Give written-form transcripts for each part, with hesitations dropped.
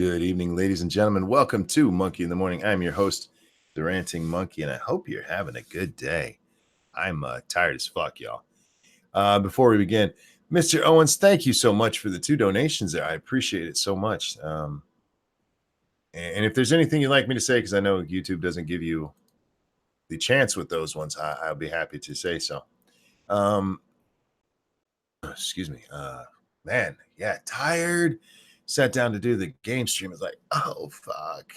Good evening, ladies and gentlemen. Welcome to Monkey in the Morning. I'm your host, the Ranting Monkey, and I hope you're having a good day. I'm tired as fuck, y'all. Before we begin, Mr. Owens, thank you so much for the 2 donations there. I appreciate it so much. And if there's anything you'd like me to say, because I know YouTube doesn't give you the chance with those ones, I'll be happy to say so. Excuse me. Man, yeah, tired. Sat down to do the game stream. It's like, oh, fuck.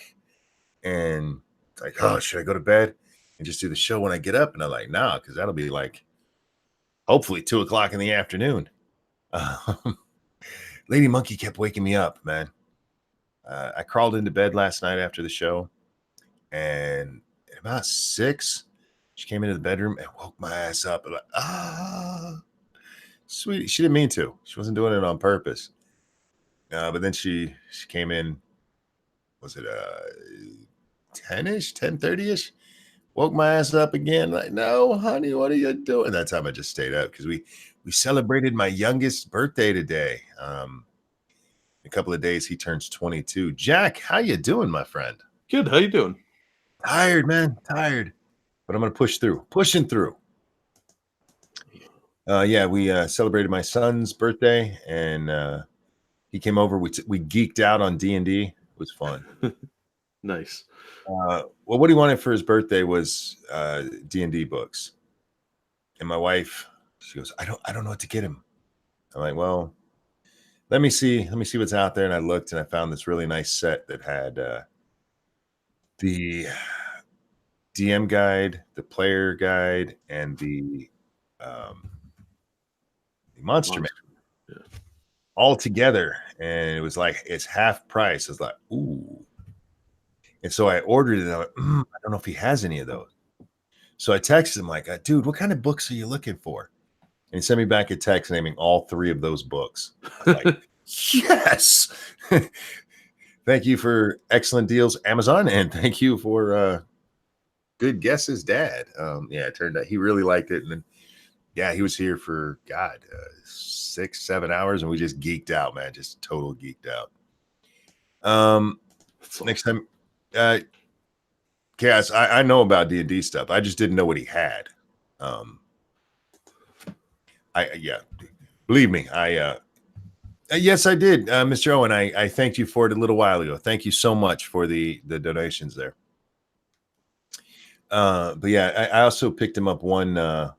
And it's like, oh, should I go to bed and just do the show when I get up? And I'm like, nah, because that'll be like, hopefully 2 o'clock in the afternoon. Lady Monkey kept waking me up, man. I crawled into bed last night after the show. And at about 6, she came into the bedroom and woke my ass up. I'm like, sweetie. She didn't mean to. She wasn't doing it on purpose. But then she came in, was it 10-ish, 10:30-ish? Woke my ass up again. Like, no, honey, what are you doing? That time I just stayed up because we celebrated my youngest birthday today. In a couple of days, he turns 22. Jack, how you doing, my friend? Good. How you doing? Tired, man. Tired. But I'm going to push through. Pushing through. Yeah, we celebrated my son's birthday, and he came over. We geeked out on D&D. It was fun. Nice. Well, what he wanted for his birthday was D&D books. And my wife, she goes, I don't know what to get him. I'm like, well, let me see what's out there. And I looked and I found this really nice set that had the DM guide, the player guide, and the Monster Man. Yeah. All together, and it was like it's half price. I was like, ooh. And so I ordered it. And I'm like, I don't know if he has any of those. So I texted him like, dude, what kind of books are you looking for? And he sent me back a text naming all 3 of those books. I was like, yes. Thank you for excellent deals, Amazon, and thank you for good guesses, Dad. Yeah, it turned out he really liked it. And then, yeah, he was here for 6-7 hours, and we just geeked out, man. Just total geeked out. Next time, Chaos, I know about D&D stuff. I just didn't know what he had. Believe me, yes, I did, Mr. Owen. I thanked you for it a little while ago. Thank you so much for the donations there. But yeah, I also picked him up one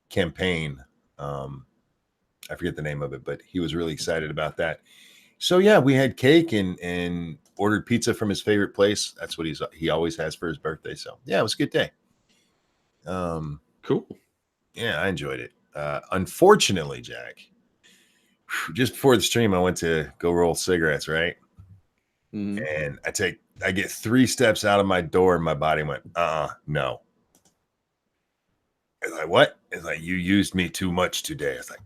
campaign. I forget the name of it, but he was really excited about that. So yeah, we had cake and ordered pizza from his favorite place. That's what he always has for his birthday. So yeah, it was a good day. Cool. Yeah, I enjoyed it. Unfortunately, Jack, just before the stream, I went to go roll cigarettes, right? Mm-hmm. And I get 3 steps out of my door and my body went, no. It's like, what? It's like, you used me too much today. It's like,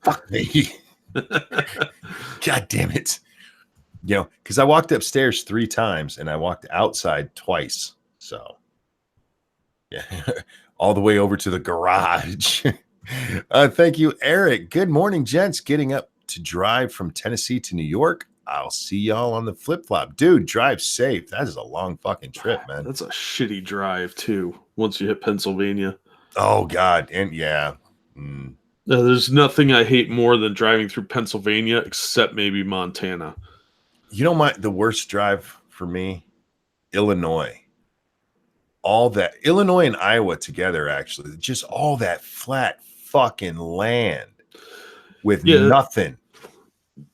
fuck me. God damn it. You know, because I walked upstairs 3 times and I walked outside twice. So, yeah, all the way over to the garage. Thank you, Eric. Good morning, gents. Getting up to drive from Tennessee to New York. I'll see y'all on the flip-flop. Dude, drive safe. That is a long fucking trip, man. That's a shitty drive, too, once you hit Pennsylvania. Oh, God. And yeah. There's nothing I hate more than driving through Pennsylvania, except maybe Montana. You know, the worst drive for me? Illinois. All that. Illinois and Iowa together, actually. Just all that flat fucking land with nothing.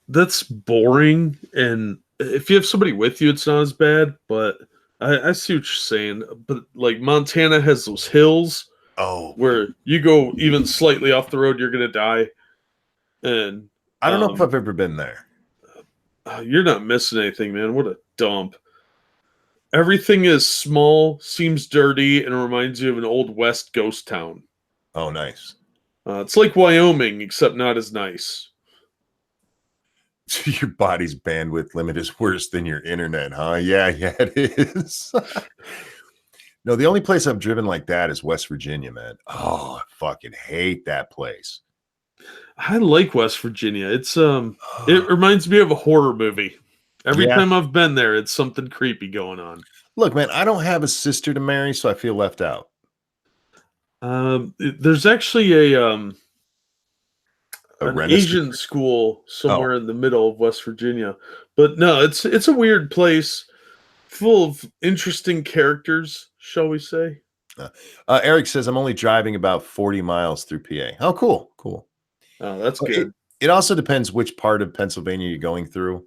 That's boring. And if you have somebody with you, it's not as bad. But I see what you're saying. But like Montana has those hills. Oh, where you go even slightly off the road, you're gonna die. And I don't know if I've ever been there. You're not missing anything, man. What a dump. Everything is small, seems dirty, and reminds you of an old West ghost town. Oh, nice. It's like Wyoming, except not as nice. Your body's bandwidth limit is worse than your internet, huh? Yeah, it is. No, the only place I've driven like that is West Virginia, man. Oh, I fucking hate that place. I like West Virginia. It's it reminds me of a horror movie. Every Yeah. time I've been there, it's something creepy going on. Look, man, I don't have a sister to marry, so I feel left out. There's actually A an rent a Asian sister? school Oh, somewhere in the middle of West Virginia, but no, it's a weird place full of interesting characters, shall we say? uh, Eric says I'm only driving about 40 miles through PA. Oh, cool, cool. Oh, that's Well, It good. it also depends which part of Pennsylvania you're going through.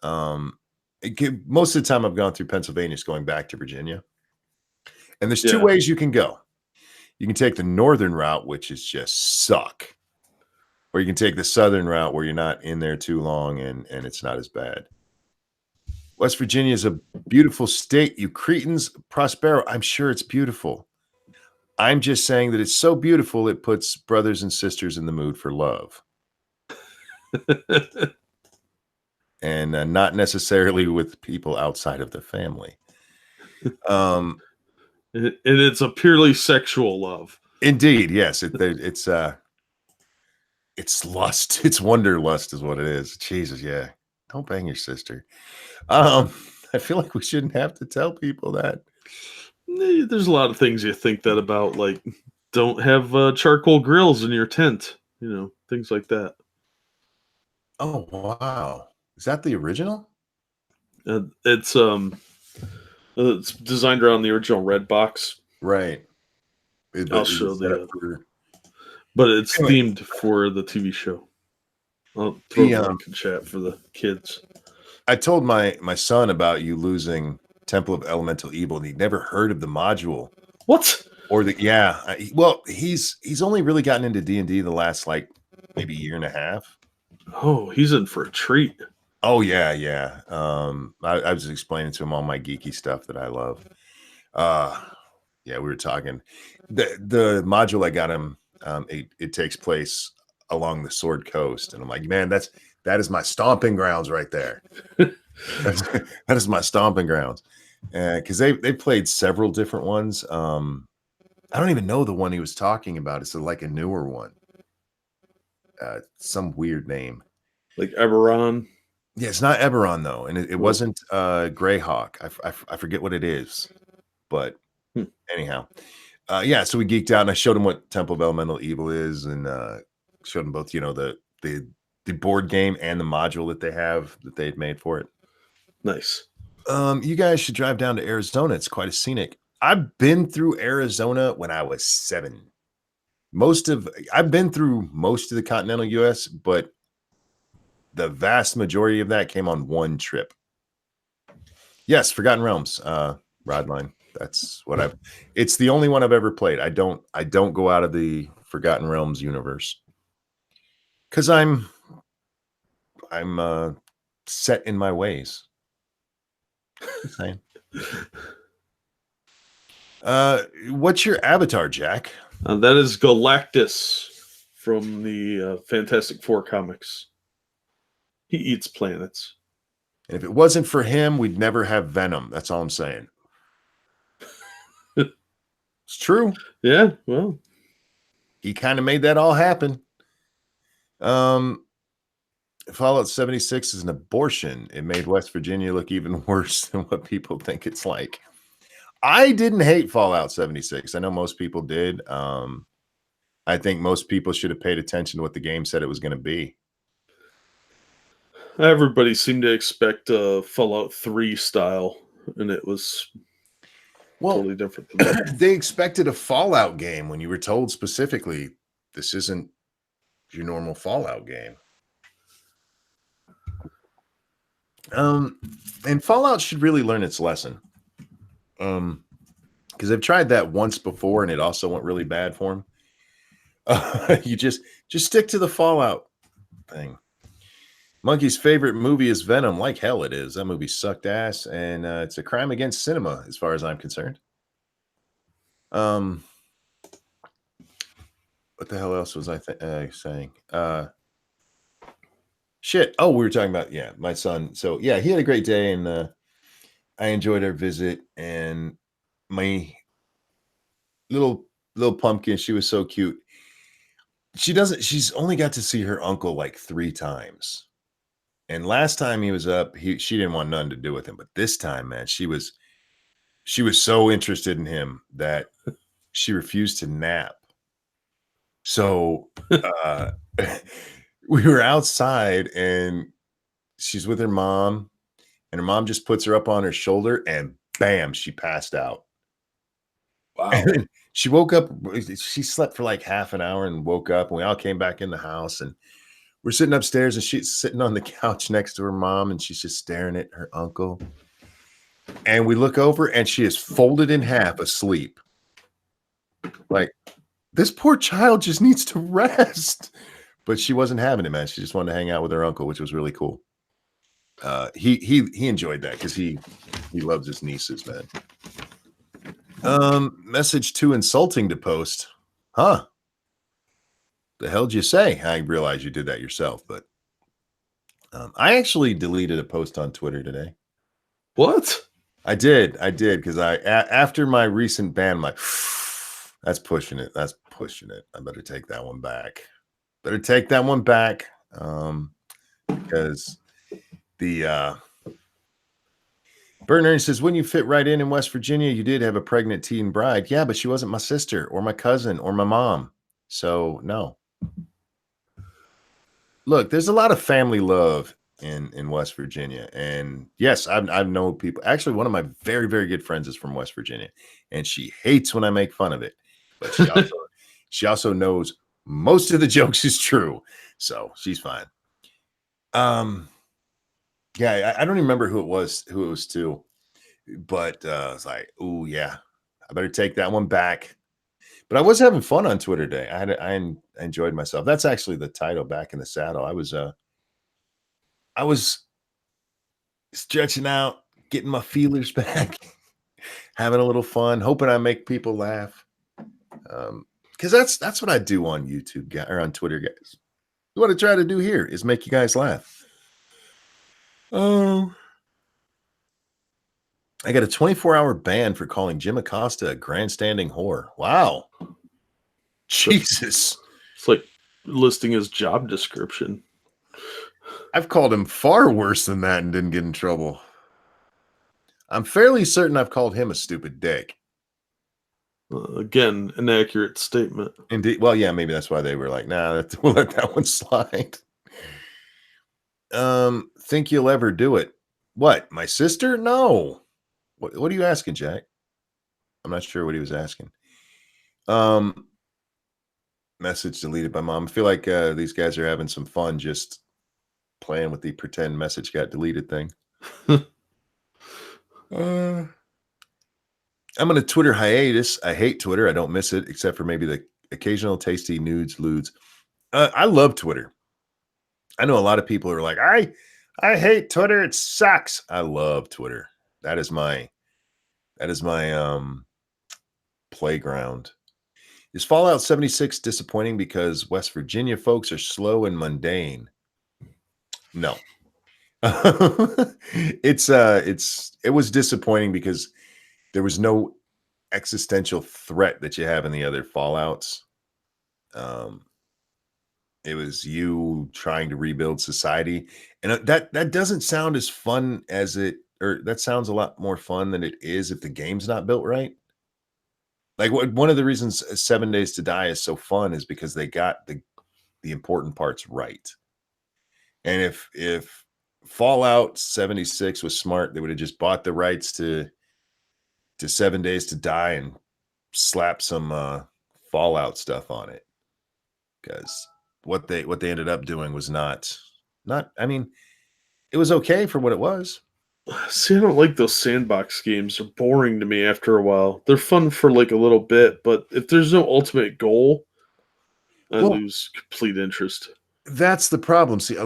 Most of the time I've gone through Pennsylvania is going back to Virginia. And there's two Yeah. ways you can go. You can take the northern route, which is just suck, or you can take the southern route where you're not in there too long and it's not as bad. West Virginia is a beautiful state. You Cretans, Prospero, I'm sure it's beautiful. I'm just saying that it's so beautiful it puts brothers and sisters in the mood for love, and not necessarily with people outside of the family. Um, And it's a purely sexual love. Indeed, yes, it's lust, it's wanderlust, is what it is. Jesus, yeah, don't bang your sister. Um, I feel like we shouldn't have to tell people that. There's a lot of things you think that about, like don't have charcoal grills in your tent, things like that. Oh wow, is that the original? It's designed around the original Red Box. Right. I'll Is it show set up the, for but it's anyway? themed for the TV show. I'll throw The the link in chat for the kids. I told my son about you losing Temple of Elemental Evil, and he'd never heard of the module What? or the yeah. Well, he's only really gotten into D&D the last like maybe year and a half. Oh, he's in for a treat. Oh yeah, yeah. I was explaining to him all my geeky stuff that I love. Uh yeah, we were talking. The module I got him, it takes place along the Sword Coast, and I'm like, man, that is my stomping grounds right there. That is my stomping grounds. Because they played several different ones. I don't even know the one he was talking about. It's like a newer one. Some weird name. Like Eberron. Yeah, it's not Eberron though, and it Well, wasn't Greyhawk. I forget what it is, but hmm, anyhow, yeah. So we geeked out, and I showed him what Temple of Elemental Evil is, and showed him both, the board game and the module that they have that they had made for it. nice. You guys should drive down to Arizona. It's quite a scenic. I've been through Arizona when I was 7. I've been through most of the continental US, but the vast majority of that came on one trip. Yes, Forgotten Realms, Rodline. That's what it's the only one I've ever played. I don't go out of the Forgotten Realms universe. Cuz I'm set in my ways. Just saying. What's your avatar, Jack? That is Galactus from the Fantastic Four comics. He eats planets. And if it wasn't for him, we'd never have Venom. That's all I'm saying. It's true. Yeah, well, He kind of made that all happen. Fallout 76 is an abortion. It made West Virginia look even worse than what people think it's like. I didn't hate Fallout 76. I know most people did. I think most people should have paid attention to what the game said it was going to be. everybody seemed to expect Fallout 3 style, and it was Well, totally different than that. they expected a Fallout game when you were told specifically this isn't your normal Fallout game. And Fallout should really learn its lesson. Because they've tried that once before and it also went really bad for them. You just stick to the Fallout thing. Monkey's favorite movie is Venom. Like hell it is. That movie sucked ass, and it's a crime against cinema as far as I'm concerned. What the hell else was I saying? Shit. Oh, we were talking about, yeah, my son. So yeah, he had a great day, and I enjoyed our visit. And my little pumpkin, she was so cute. She's only got to see her uncle like 3 times. And last time he was up, she didn't want nothing to do with him. But this time, man, she was so interested in him that she refused to nap. So uh we were outside and she's with her mom, and her mom just puts her up on her shoulder and bam, she passed out. Wow. And then she woke up, she slept for like half an hour and woke up, and we all came back in the house, and we're sitting upstairs, and she's sitting on the couch next to her mom, and she's just staring at her uncle. And we look over and she is folded in half asleep. Like, this poor child just needs to rest. But she wasn't having it, man. She just wanted to hang out with her uncle, which was really cool. He enjoyed that because he loves his nieces, man. Message too insulting to post. Huh? The hell did you say? I realize you did that yourself, but I actually deleted a post on Twitter today. What? I did because after my recent ban, I'm like, that's pushing it. That's pushing it. I better take that one back. Because the Bert Ernie says, when you fit right in West Virginia, you did have a pregnant teen bride. Yeah, but she wasn't my sister or my cousin or my mom. So no. Look, there's a lot of family love in West Virginia. And yes, I've known people. Actually, one of my very, very good friends is from West Virginia, and she hates when I make fun of it. But she also knows most of the jokes is true. So she's fine. Yeah, I don't even remember who it was to, but I was like, oh yeah, I better take that one back. But I was having fun on Twitter Day. I enjoyed myself. That's actually the title, Back in the Saddle. I was stretching out, getting my feelers back, having a little fun, hoping I make people laugh. Because that's what I do on YouTube or on Twitter, guys. What I try to do here is make you guys laugh. Oh, I got a 24-hour ban for calling Jim Acosta a grandstanding whore. Wow. Jesus. It's like listing his job description. I've called him far worse than that and didn't get in trouble. I'm fairly certain I've called him a stupid dick. Again, an accurate statement. Indeed. Well, yeah, maybe that's why they were like, nah, we'll let that one slide. Think you'll ever do it? What? My sister? No. What are you asking, Jack? I'm not sure what he was asking. Message deleted by mom. I feel like these guys are having some fun just playing with the pretend message got deleted thing. I'm on a Twitter hiatus. I hate Twitter. I don't miss it, except for maybe the occasional tasty nudes, lewds. I love Twitter. I know a lot of people are like, I hate Twitter. It sucks. I love Twitter. That is my playground. Is Fallout 76 disappointing because West Virginia folks are slow and mundane? No. It was disappointing because there was no existential threat that you have in the other Fallouts. It was you trying to rebuild society, and that doesn't sound as fun as it, or that sounds a lot more fun than it is if the game's not built right. Like one of the reasons 7 Days to Die is so fun is because they got the important parts right. And if Fallout 76 was smart, they would have just bought the rights to 7 Days to Die and slap some Fallout stuff on it. Because what they ended up doing was not I mean, it was okay for what it was. See, I don't like those sandbox games. They're boring to me after a while. They're fun for like a little bit, but if there's no ultimate goal, I Well, lose complete interest. that's the problem. See,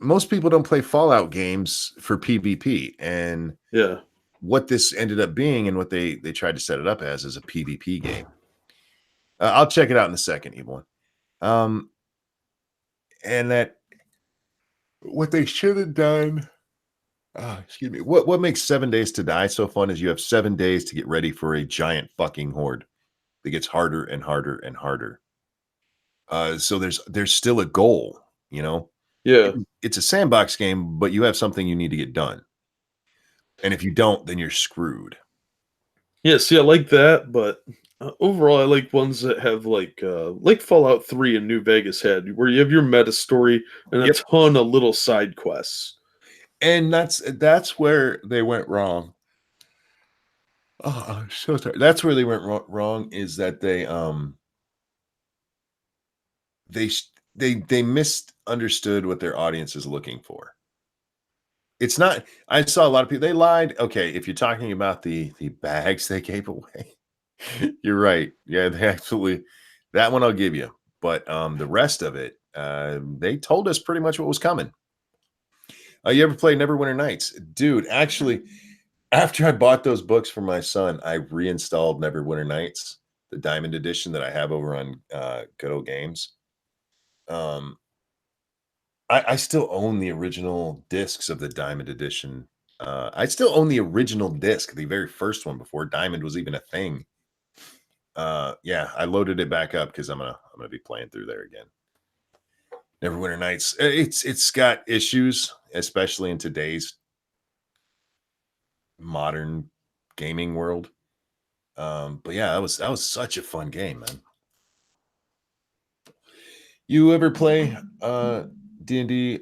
most people don't play Fallout games for PvP, and Yeah. what this ended up being and what they tried to set it up as is a PvP game. I'll check it out in a second, Evil One. And that what they should have done. Excuse me. What makes 7 Days to Die so fun is you have 7 days to get ready for a giant fucking horde that gets harder and harder and harder. So there's still a goal, you know. Yeah. It's a sandbox game, but you have something you need to get done. And if you don't, then you're screwed. Yeah, see, I like that, but overall, I like ones that have like Fallout 3 and New Vegas had, where you have your meta story and a Yep. ton of little side quests. And that's where they went wrong. Oh, I'm so sorry. That's where they went wrong is that they they misunderstood what their audience is looking for. It's not. I saw a lot of people. They lied. Okay, if you're talking about the bags they gave away, you're right. Yeah, they absolutely. That one I'll give you. But the rest of it, they told us pretty much what was coming. You ever play Neverwinter Nights, dude? Actually, after I bought those books for my son, I reinstalled Neverwinter Nights, the Diamond Edition that I have over on Good Old Games. Um, I still own the original discs of the Diamond Edition. I still own the original disc, the very first one before Diamond was even a thing. Yeah, I loaded it back up because I'm gonna be playing through there again. Neverwinter Nights. It's got issues, especially in today's modern gaming world. But yeah, that was such a fun game, man. You ever play D&D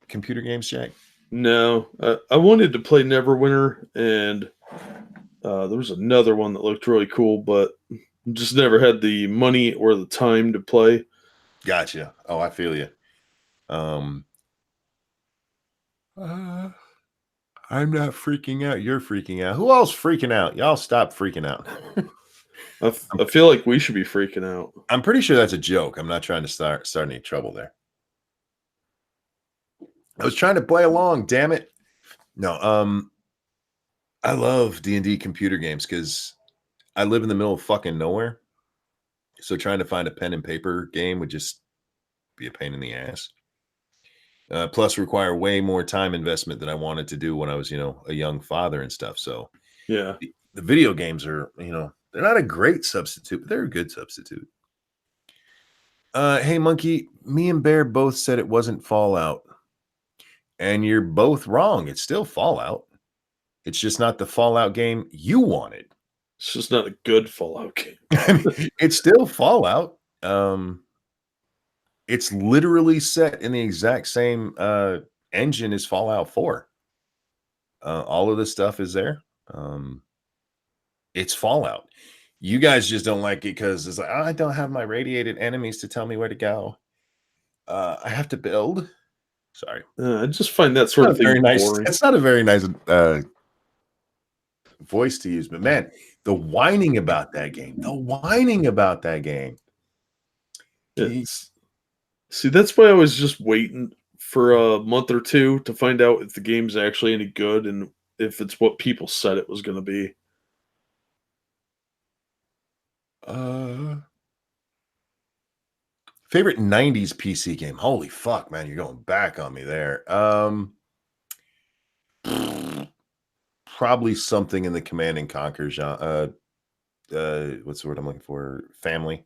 computer games, Jack? No, I wanted to play Neverwinter, and there was another one that looked really cool, but just never had the money or the time to play. Gotcha. Oh, I feel you. Um, uh, I'm not freaking out. You're freaking out. Who else freaking out? Y'all stop freaking out. I feel like we should be freaking out. I'm pretty sure that's a joke. I'm not trying to start any trouble there. I was trying to play along. Damn it. No. I love D&D computer games because I live in the middle of fucking nowhere. So trying to find a pen and paper game would just be a pain in the ass. Plus, require way more time investment than I wanted to do when I was, a young father and stuff. So Yeah. the video games are, they're not a great substitute, but they're a good substitute. Hey, Monkey, me and Bear both said it wasn't Fallout, and you're both wrong. It's still Fallout. It's just not the Fallout game you wanted. It's just not a good Fallout game. I mean, it's still Fallout. It's literally set in the exact same engine as Fallout 4. All of this stuff is there. It's Fallout. You guys just don't like it because it's like, "Oh, I don't have my radiated enemies to tell me where to go. I have to build." Sorry. I just find that sort Not of a very thing nice. boring. It's not a very nice voice to use, but man, the whining about that game. The whining about that game. Gee, It's See, that's why I was just waiting for a month or two to find out if the game's actually any good and if it's what people said it was going to be. Uh, favorite '90s PC game. Holy fuck, man! You're going back on me there. Probably something in the Command and Conquer genre. What's the word I'm looking for? Family.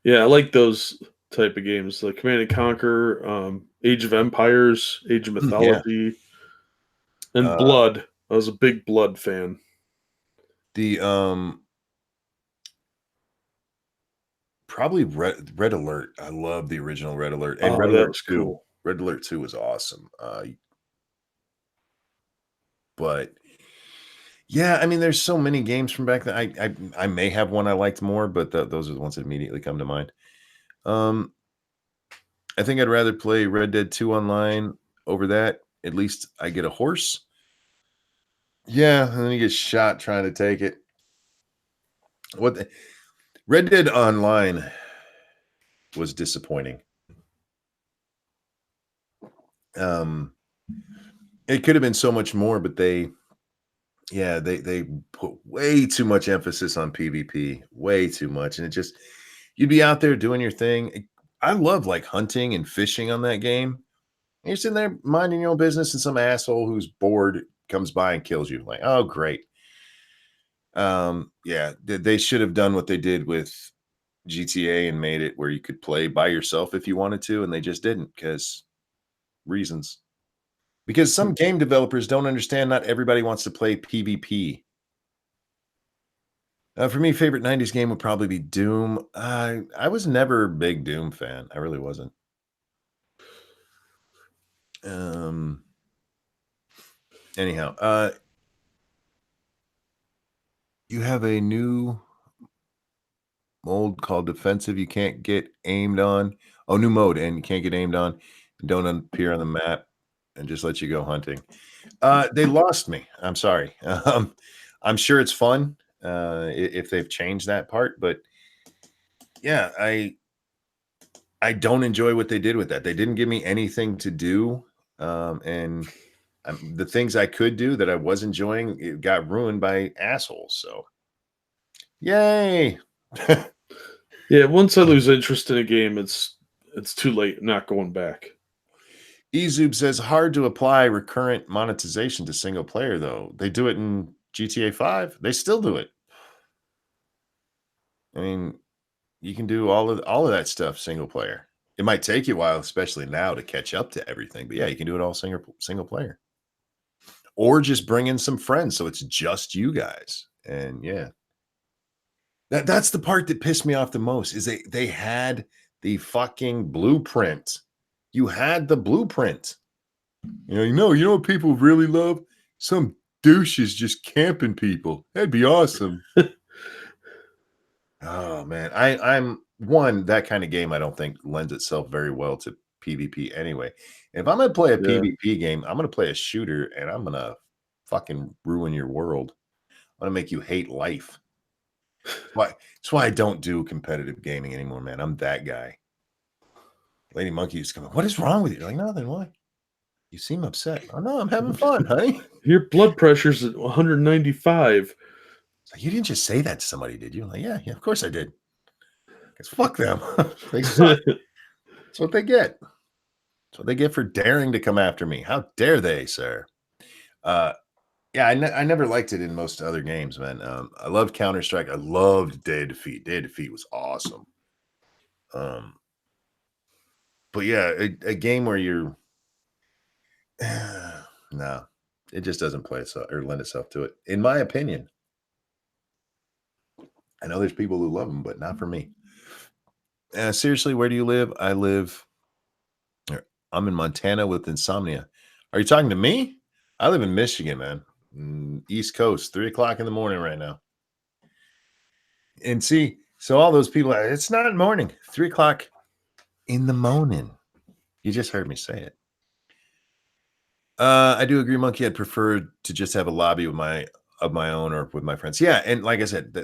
Yeah, I like those type of games, like Command and Conquer, Age of Empires, Age of Yeah. Mythology, and Uh, Blood. I was a big Blood fan. the probably Red Alert. I love the original Red Alert and Oh, Red that Alert was 2. cool. Red Alert 2 was awesome. But yeah, I mean, there's so many games from back then. I may have one I liked more, but those are the ones that immediately come to mind. Um, I think I'd rather play Red Dead 2 online over that. At least I get a horse. Yeah, and then you get shot trying to take it. Red Dead Online was disappointing. Um, it could have been so much more, but they put way too much emphasis on PvP, way too much, and you'd be out there doing your thing. I love like hunting and fishing on that game. You're sitting there minding your own business, and some asshole who's bored comes by and kills you. Like, oh great. Yeah, they should have done what they did with GTA and made it where you could play by yourself if you wanted to, and they just didn't because reasons. Because some game developers don't understand not everybody wants to play PvP. For me, favorite 90s game would probably be Doom. I was never a big Doom fan. I really wasn't. Anyhow, you have a new mode called defensive. You can't get aimed on. Oh, new mode, and you can't get aimed on. Don't appear on the map, and just let you go hunting. They lost me. I'm sorry. I'm sure it's fun if they've changed that part, but yeah, I don't enjoy what they did with that. They didn't give me anything to do, and the things I could do that I was enjoying, it got ruined by assholes. So, yay! Yeah, once I lose interest in a game, it's too late. Not going back. Ezoob says hard to apply recurrent monetization to single player though. They do it in GTA 5. They still do it. I mean, you can do all of that stuff single player. It might take you a while, especially now, to catch up to everything. But yeah, you can do it all single player. Or just bring in some friends so it's just you guys. And yeah. That's the part that pissed me off the most is they had the fucking blueprint. You had the blueprint. You know what people really love? Some douches just camping people. That'd be awesome. Oh man. I'm one, that kind of game I don't think lends itself very well to PvP anyway. If I'm gonna play a Yeah. PvP game, I'm gonna play a shooter and I'm gonna fucking ruin your world. I'm gonna make you hate life. That's why I don't do competitive gaming anymore, man. I'm that guy. Lady Monkey used to come, what is wrong with you? You're like, nothing. Why? You seem upset. Oh no, I'm having fun, honey. Your blood pressure's at 195. Like, you didn't just say that to somebody, did you? Like, yeah, of course I did. Because fuck them. They suck. That's what they get. That's what they get for daring to come after me. How dare they, sir? Yeah, I never liked it in most other games, man. I loved Counter-Strike. I loved Day of Defeat. Day of Defeat was awesome. But yeah, a game where you're no, it just doesn't play itself or lend itself to it, in my opinion. I know there's people who love them, but not for me. Seriously, where do you live? I'm in Montana with insomnia. Are you talking to me? I live in Michigan, man. East Coast, 3:00 in the morning right now. And see, so all those people, it's not morning, 3:00 in the morning. You just heard me say it. I do agree, Monkey. I'd prefer to just have a lobby of my own or with my friends. Yeah, and like I said,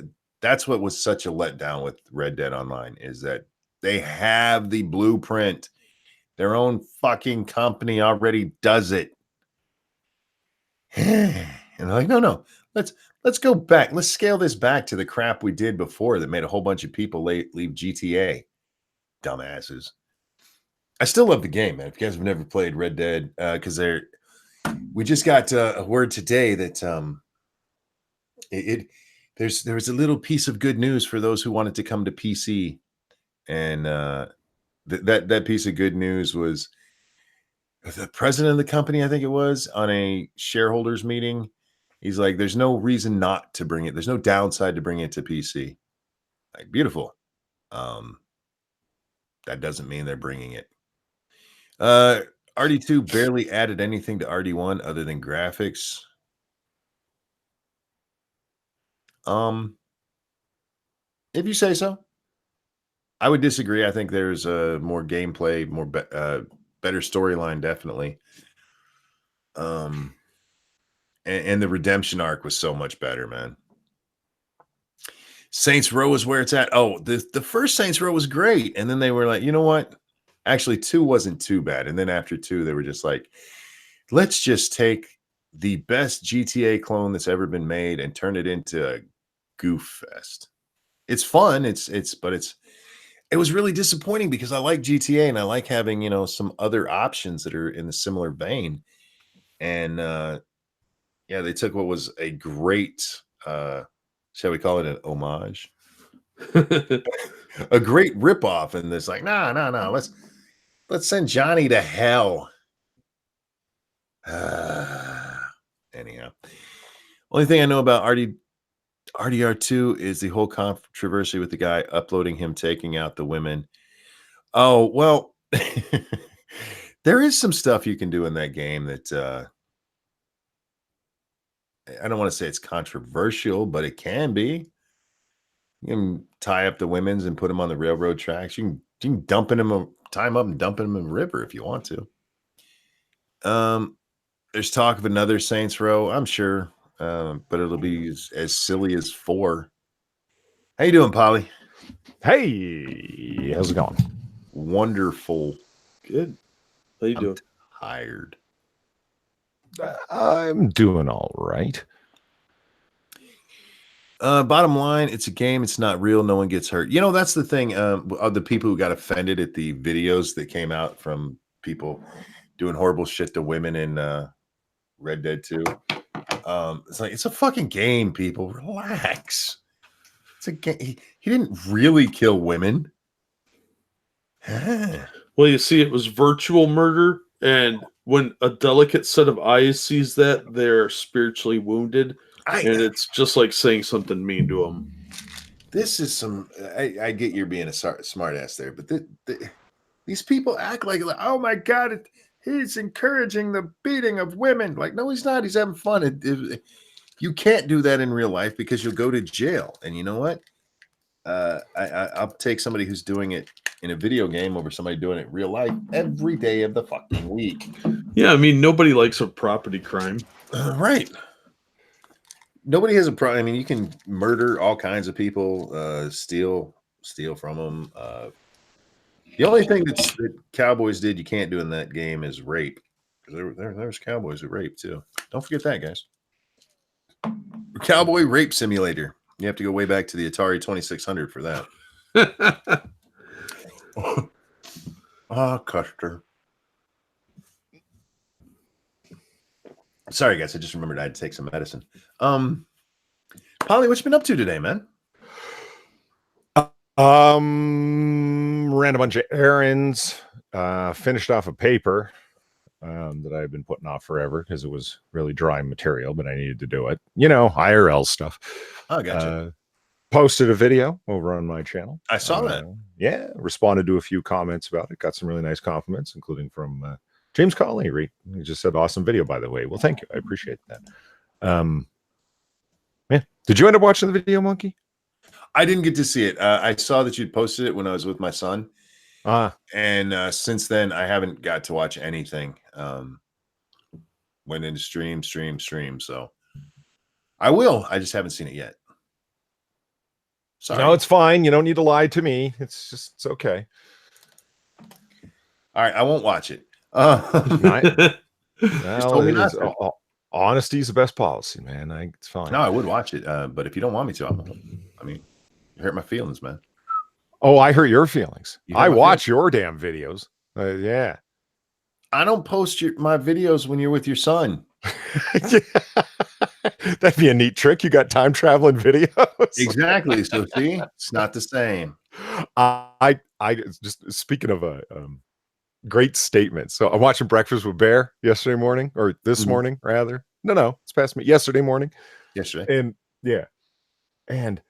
that's what was such a letdown with Red Dead Online is that they have the blueprint. Their own fucking company already does it. And they're like, no, let's go back. Let's scale this back to the crap we did before that made a whole bunch of people leave GTA. Dumbasses. I still love the game, man. If you guys have never played Red Dead, because we just got a word today that there was a little piece of good news for those who wanted to come to PC, and that piece of good news was the president of the company, I think it was, on a shareholders meeting. He's like, "There's no reason not to bring it. There's no downside to bring it to PC." Like, beautiful. That doesn't mean they're bringing it. RD2 barely added anything to RD1 other than graphics. If you say so. I would disagree. I think there's more gameplay, better storyline, definitely. And the redemption arc was so much better, man. Saints Row is where it's at. Oh, the first Saints Row was great, and then they were like, you know what? Actually, 2 wasn't too bad, and then after 2, they were just like, let's just take the best GTA clone that's ever been made and turn it into a goof fest. It's fun. It was really disappointing because I like GTA and I like having, some other options that are in a similar vein. And yeah, they took what was a great shall we call it an homage? A great ripoff, and it's like, no, let's send Johnny to hell. Anyhow, only thing I know about RDR2 is the whole controversy with the guy uploading him taking out the women. Oh, well, there is some stuff you can do in that game that I don't want to say it's controversial, but it can be. You can tie up the women's and put them on the railroad tracks. You can dump in them, tie them up and dump them in the river if you want to. There's talk of another Saints Row, I'm sure, but it'll be as silly as 4. How you doing, Polly? Hey, how's it going? Wonderful. Good. How you doing? Tired. I'm doing all right. Bottom line, it's a game. It's not real. No one gets hurt. You know, that's the thing. Of the people who got offended at the videos that came out from people doing horrible shit to women in Red Dead 2. It's like, it's a fucking game, people. Relax. It's a game. He didn't really kill women. Well, you see, it was virtual murder, and when a delicate set of eyes sees that, they're spiritually wounded, and it's just like saying something mean to them. This is some. I get you're being a smart ass there, but these people act like, oh my god, he's encouraging the beating of women. Like, no, he's not. He's having fun. You can't do that in real life because you'll go to jail. And you know what? I'll take somebody who's doing it in a video game over somebody doing it in real life every day of the fucking week. Yeah, I mean, nobody likes a property crime. Right. Nobody has a problem. I mean, you can murder all kinds of people, steal from them. The only thing that cowboys did you can't do in that game is rape. Because there's cowboys who rape too. Don't forget that, guys. Cowboy Rape Simulator. You have to go way back to the Atari 2600 for that. Custer. Sorry, guys. I just remembered I had to take some medicine. Polly, what you been up to today, man? Ran a bunch of errands. Finished off a paper that I've been putting off forever because it was really dry material, but I needed to do it. You know, IRL stuff. Oh, gotcha. Posted a video over on my channel. I saw that. Yeah, responded to a few comments about it. Got some really nice compliments, including from James Colley. He just said, "Awesome video, by the way." Well, thank you. I appreciate that. Yeah. Did you end up watching the video, Monkey? I didn't get to see it. I saw that you'd posted it when I was with my son. And since then, I haven't got to watch anything. Went into stream. So I will. I just haven't seen it yet. Sorry. No, it's fine. You don't need to lie to me. It's okay. All right, I won't watch it. Honesty is the best policy, man. It's fine. No, I would watch it, but if you don't want me to, I won't. I mean, you hurt my feelings, man. Oh, I hurt your feelings. I watch your damn videos. Yeah. I don't post my videos when you're with your son. That'd be a neat trick. You got time traveling videos. Exactly. So see, it's not the same. I just speaking of a great statement. So I'm watching Breakfast with Bear yesterday morning, or this morning rather. No, it's past me. Yesterday morning. Yesterday. And yeah. And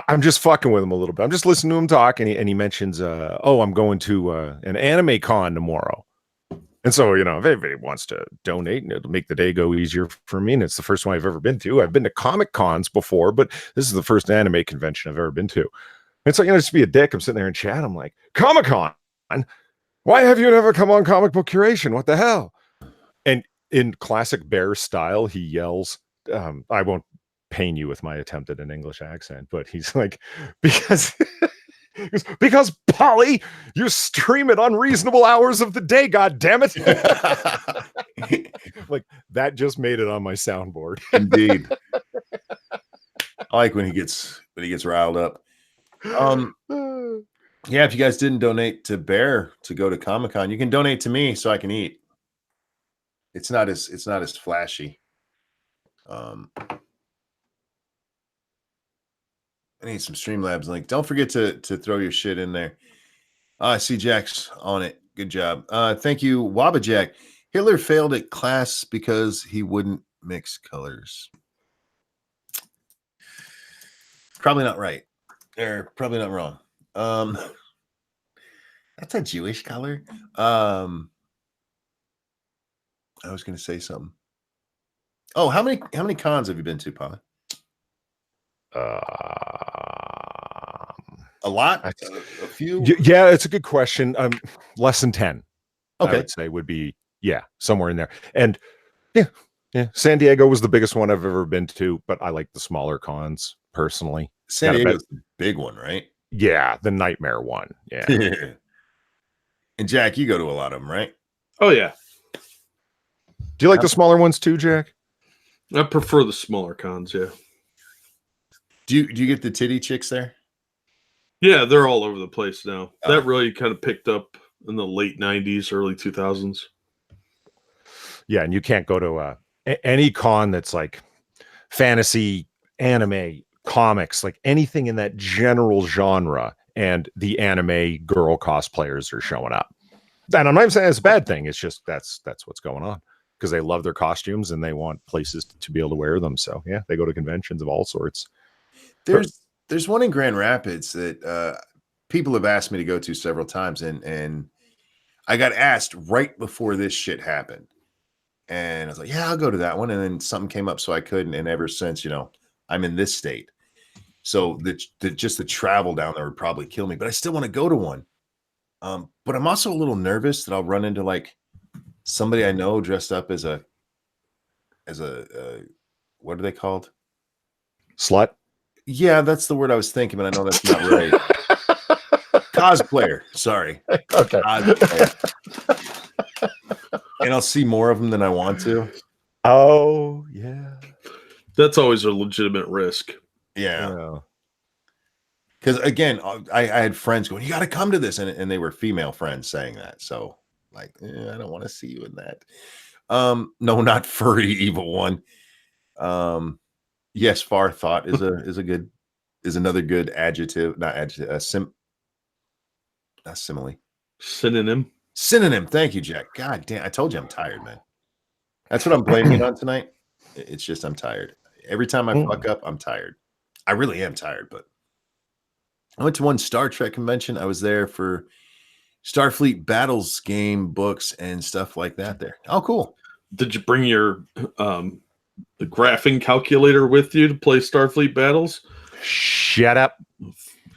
I'm just fucking with him a little bit. I'm just listening to him talk, and he mentions, I'm going to an anime con tomorrow. And so, you know, if anybody wants to donate, and it'll make the day go easier for me. And it's the first one I've ever been to. I've been to comic cons before, but this is the first anime convention I've ever been to. And so, you know, just to be a dick, I'm sitting there in chat. I'm like, Comic-Con? Why have you never come on Comic Book Curation? What the hell? And in classic Bear style, he yells, I won't pain you with my attempt at an English accent, but he's like, because Polly, you stream at unreasonable hours of the day, god damn it. Like, that just made it on my soundboard. Indeed. I like when he gets riled up. Yeah, if you guys didn't donate to Bear to go to Comic-Con, you can donate to me so I can eat. It's not as flashy. I need some Streamlabs link. Don't forget to throw your shit in there. I see Jack's on it. Good job. Thank you, Wabajack. Hitler failed at class because he wouldn't mix colors. Probably not right. Or probably not wrong. That's a Jewish color. I was going to say something. Oh, how many cons have you been to, Pa? A lot? A few? Yeah, it's a good question. Less than 10. Okay. I would say would be, somewhere in there. And yeah. San Diego was the biggest one I've ever been to, but I like the smaller cons personally. San Diego's the big one, right? Yeah, the nightmare one. Yeah. And Jack, you go to a lot of them, right? Oh yeah. Do you like the smaller ones too, Jack? I prefer the smaller cons. Yeah. Do you get the titty chicks there? Yeah, they're all over the place now. That really kind of picked up in the late 90s, early 2000s. Yeah, and you can't go to any con that's like fantasy, anime, comics, like anything in that general genre, and the anime girl cosplayers are showing up. And I'm not even saying it's a bad thing. It's just that's what's going on, because they love their costumes and they want places to be able to wear them. So yeah, they go to conventions of all sorts. There's one in Grand Rapids that people have asked me to go to several times, and I got asked right before this shit happened. And I was like, yeah, I'll go to that one. And then something came up, so I couldn't. And ever since, I'm in this state. So just the travel down there would probably kill me. But I still want to go to one. But I'm also a little nervous that I'll run into like somebody I know dressed up as a what are they called? Slut? Yeah, that's the word I was thinking, but I know that's not right. Cosplayer. Sorry. Okay. Cosplayer. And I'll see more of them than I want to. Oh, yeah. That's always a legitimate risk. Yeah. Because again, I had friends going, you got to come to this. And they were female friends saying that. So like, I don't want to see you in that. No, not furry evil one. Yes, far thought is another good adjective, not adjective, not simile. Synonym. Thank you, Jack. God damn, I told you I'm tired, man. That's what I'm blaming it on tonight. It's just I'm tired. Every time I fuck up, I'm tired. I really am tired, but I went to one Star Trek convention. I was there for Starfleet Battles game books and stuff like that there. Oh, cool. Did you bring your the graphing calculator with you to play Starfleet Battles? Shut up.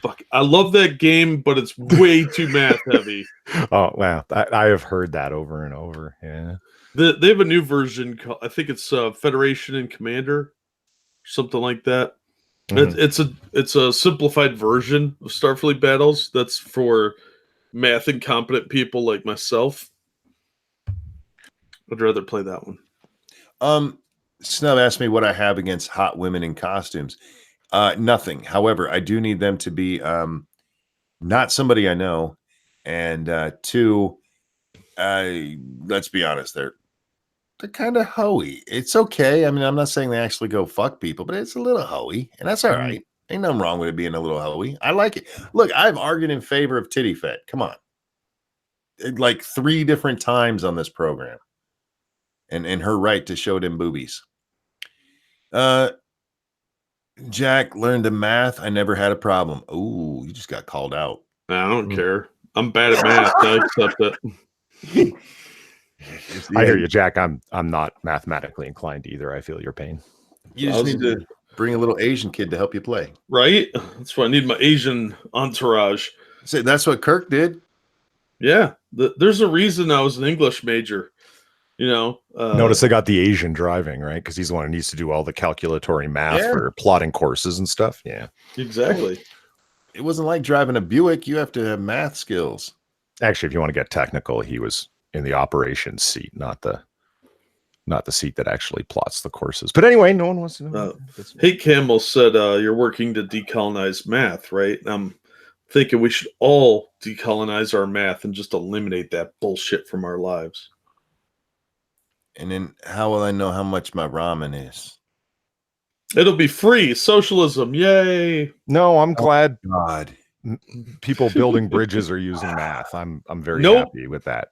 Fuck. I love that game, but it's way too math heavy. Oh, wow. I have heard that over and over. Yeah. They have a new version called, I think it's Federation and Commander, something like that. Mm-hmm. It's a simplified version of Starfleet Battles that's for math incompetent people like myself. I'd rather play that one. Snub asked me what I have against hot women in costumes. Nothing. However, I do need them to be not somebody I know, and two, let's be honest, they're kind of hoey. It's okay. I mean, I'm not saying they actually go fuck people, but it's a little hoey, and that's all right. Ain't nothing wrong with it being a little hoey. I like it. Look, I've argued in favor of titty fat. Come on, like 3 different times on this program, and her right to show them boobies. Jack learned the math. I never had a problem. Oh, you just got called out. I don't care. I'm bad at math. I accept it. I hear you, Jack. I'm not mathematically inclined either. I feel your pain. You just need to bring a little Asian kid to help you play. Right? That's why I need my Asian entourage. So that's what Kirk did. Yeah. There's a reason I was an English major. Notice they got the Asian driving, right? Because he's the one who needs to do all the calculatory math for plotting courses and stuff. Yeah, exactly. It wasn't like driving a Buick. You have to have math skills. Actually, if you want to get technical, he was in the operations seat, not the seat that actually plots the courses. But anyway, no one wants to know. Hey, Campbell said you're working to decolonize math, right? I'm thinking we should all decolonize our math and just eliminate that bullshit from our lives. And then how will I know how much my ramen is? It'll be free. Socialism. Yay. No, I'm glad God. People building bridges are using math. I'm very happy with that.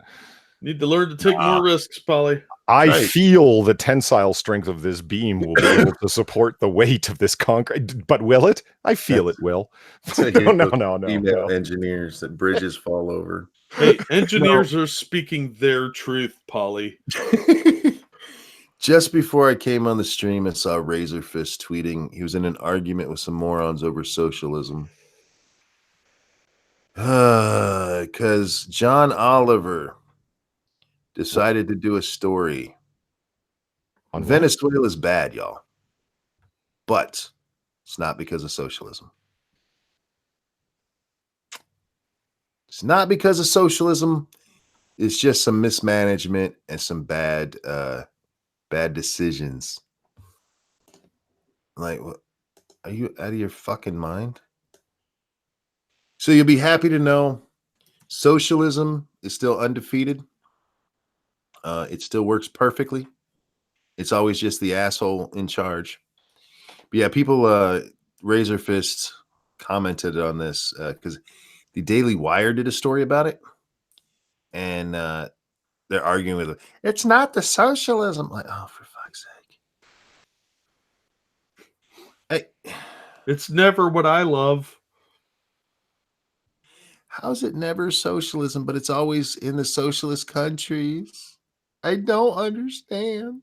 Need to learn to take more risks, Polly. I feel the tensile strength of this beam will be able to support the weight of this concrete, but will it? I feel it will. No. Female engineers that bridges fall over. Hey, engineers are speaking their truth, Polly. Just before I came on the stream, I saw Razorfist tweeting. He was in an argument with some morons over socialism. Because John Oliver decided to do a story on Venezuela's bad, y'all. But it's not because of socialism. It's not because of socialism. It's just some mismanagement and some bad decisions. Like, what? Are you out of your fucking mind? So you'll be happy to know socialism is still undefeated. It still works perfectly. It's always just the asshole in charge. But yeah, people, Razor Fists commented on this because the Daily Wire did a story about it. And they're arguing with it. It's not the socialism. Like, oh, for fuck's sake. It's never what I love. How's it never socialism, but it's always in the socialist countries? I don't understand.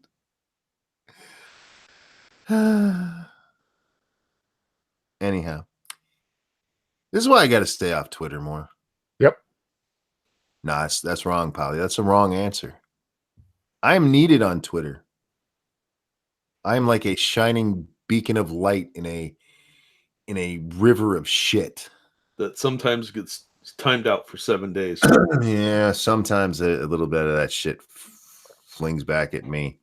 Anyhow, this is why I got to stay off Twitter more. Yep. Nah, that's wrong, Polly. That's the wrong answer. I am needed on Twitter. I am like a shining beacon of light in a river of shit that sometimes gets timed out for 7 days. Yeah, sometimes a little bit of that shit flings back at me.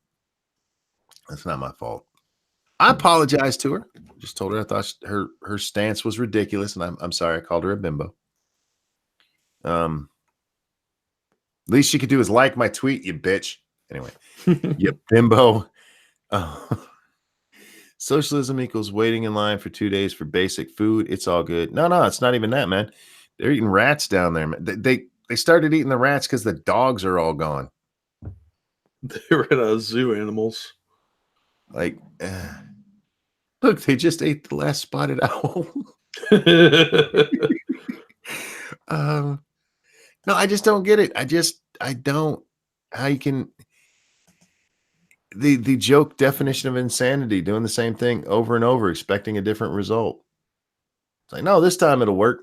That's not my fault. I apologized to her. Just told her I thought her stance was ridiculous, and I'm sorry I called her a bimbo. Least she could do is like my tweet, you bitch. Anyway, you bimbo. Socialism equals waiting in line for 2 days for basic food. It's all good. No, it's not even that, man. They're eating rats down there. They started eating the rats because the dogs are all gone. They ran out of zoo animals. Like, look, they just ate the last spotted owl. No, I just don't get it. I don't. How you can the joke definition of insanity, doing the same thing over and over, expecting a different result. It's like, no, this time it'll work.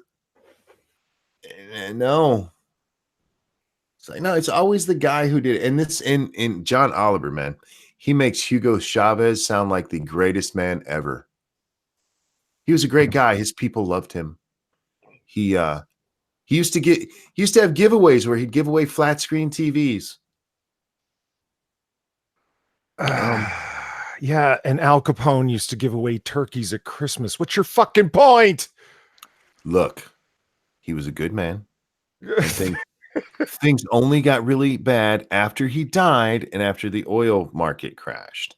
No. It's like, no, it's always the guy who did it. And it's in John Oliver, man. He makes Hugo Chavez sound like the greatest man ever. He was a great guy. His people loved him. He used to have giveaways where he'd give away flat screen TVs. Yeah, and Al Capone used to give away turkeys at Christmas. What's your fucking point? Look, he was a good man. Things only got really bad after he died and after the oil market crashed.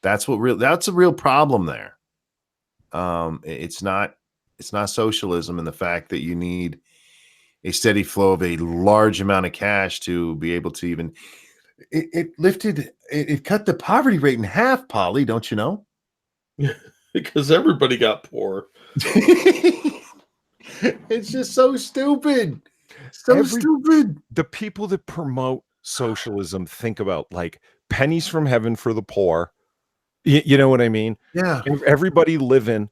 That's a real problem there. It's not socialism in the fact that you need a steady flow of a large amount of cash to be able to even it cut the poverty rate in half, Polly, don't you know? Because everybody got poor. It's just so stupid. Stupid. The people that promote socialism think about like pennies from heaven for the poor. You know what I mean? Yeah. Everybody living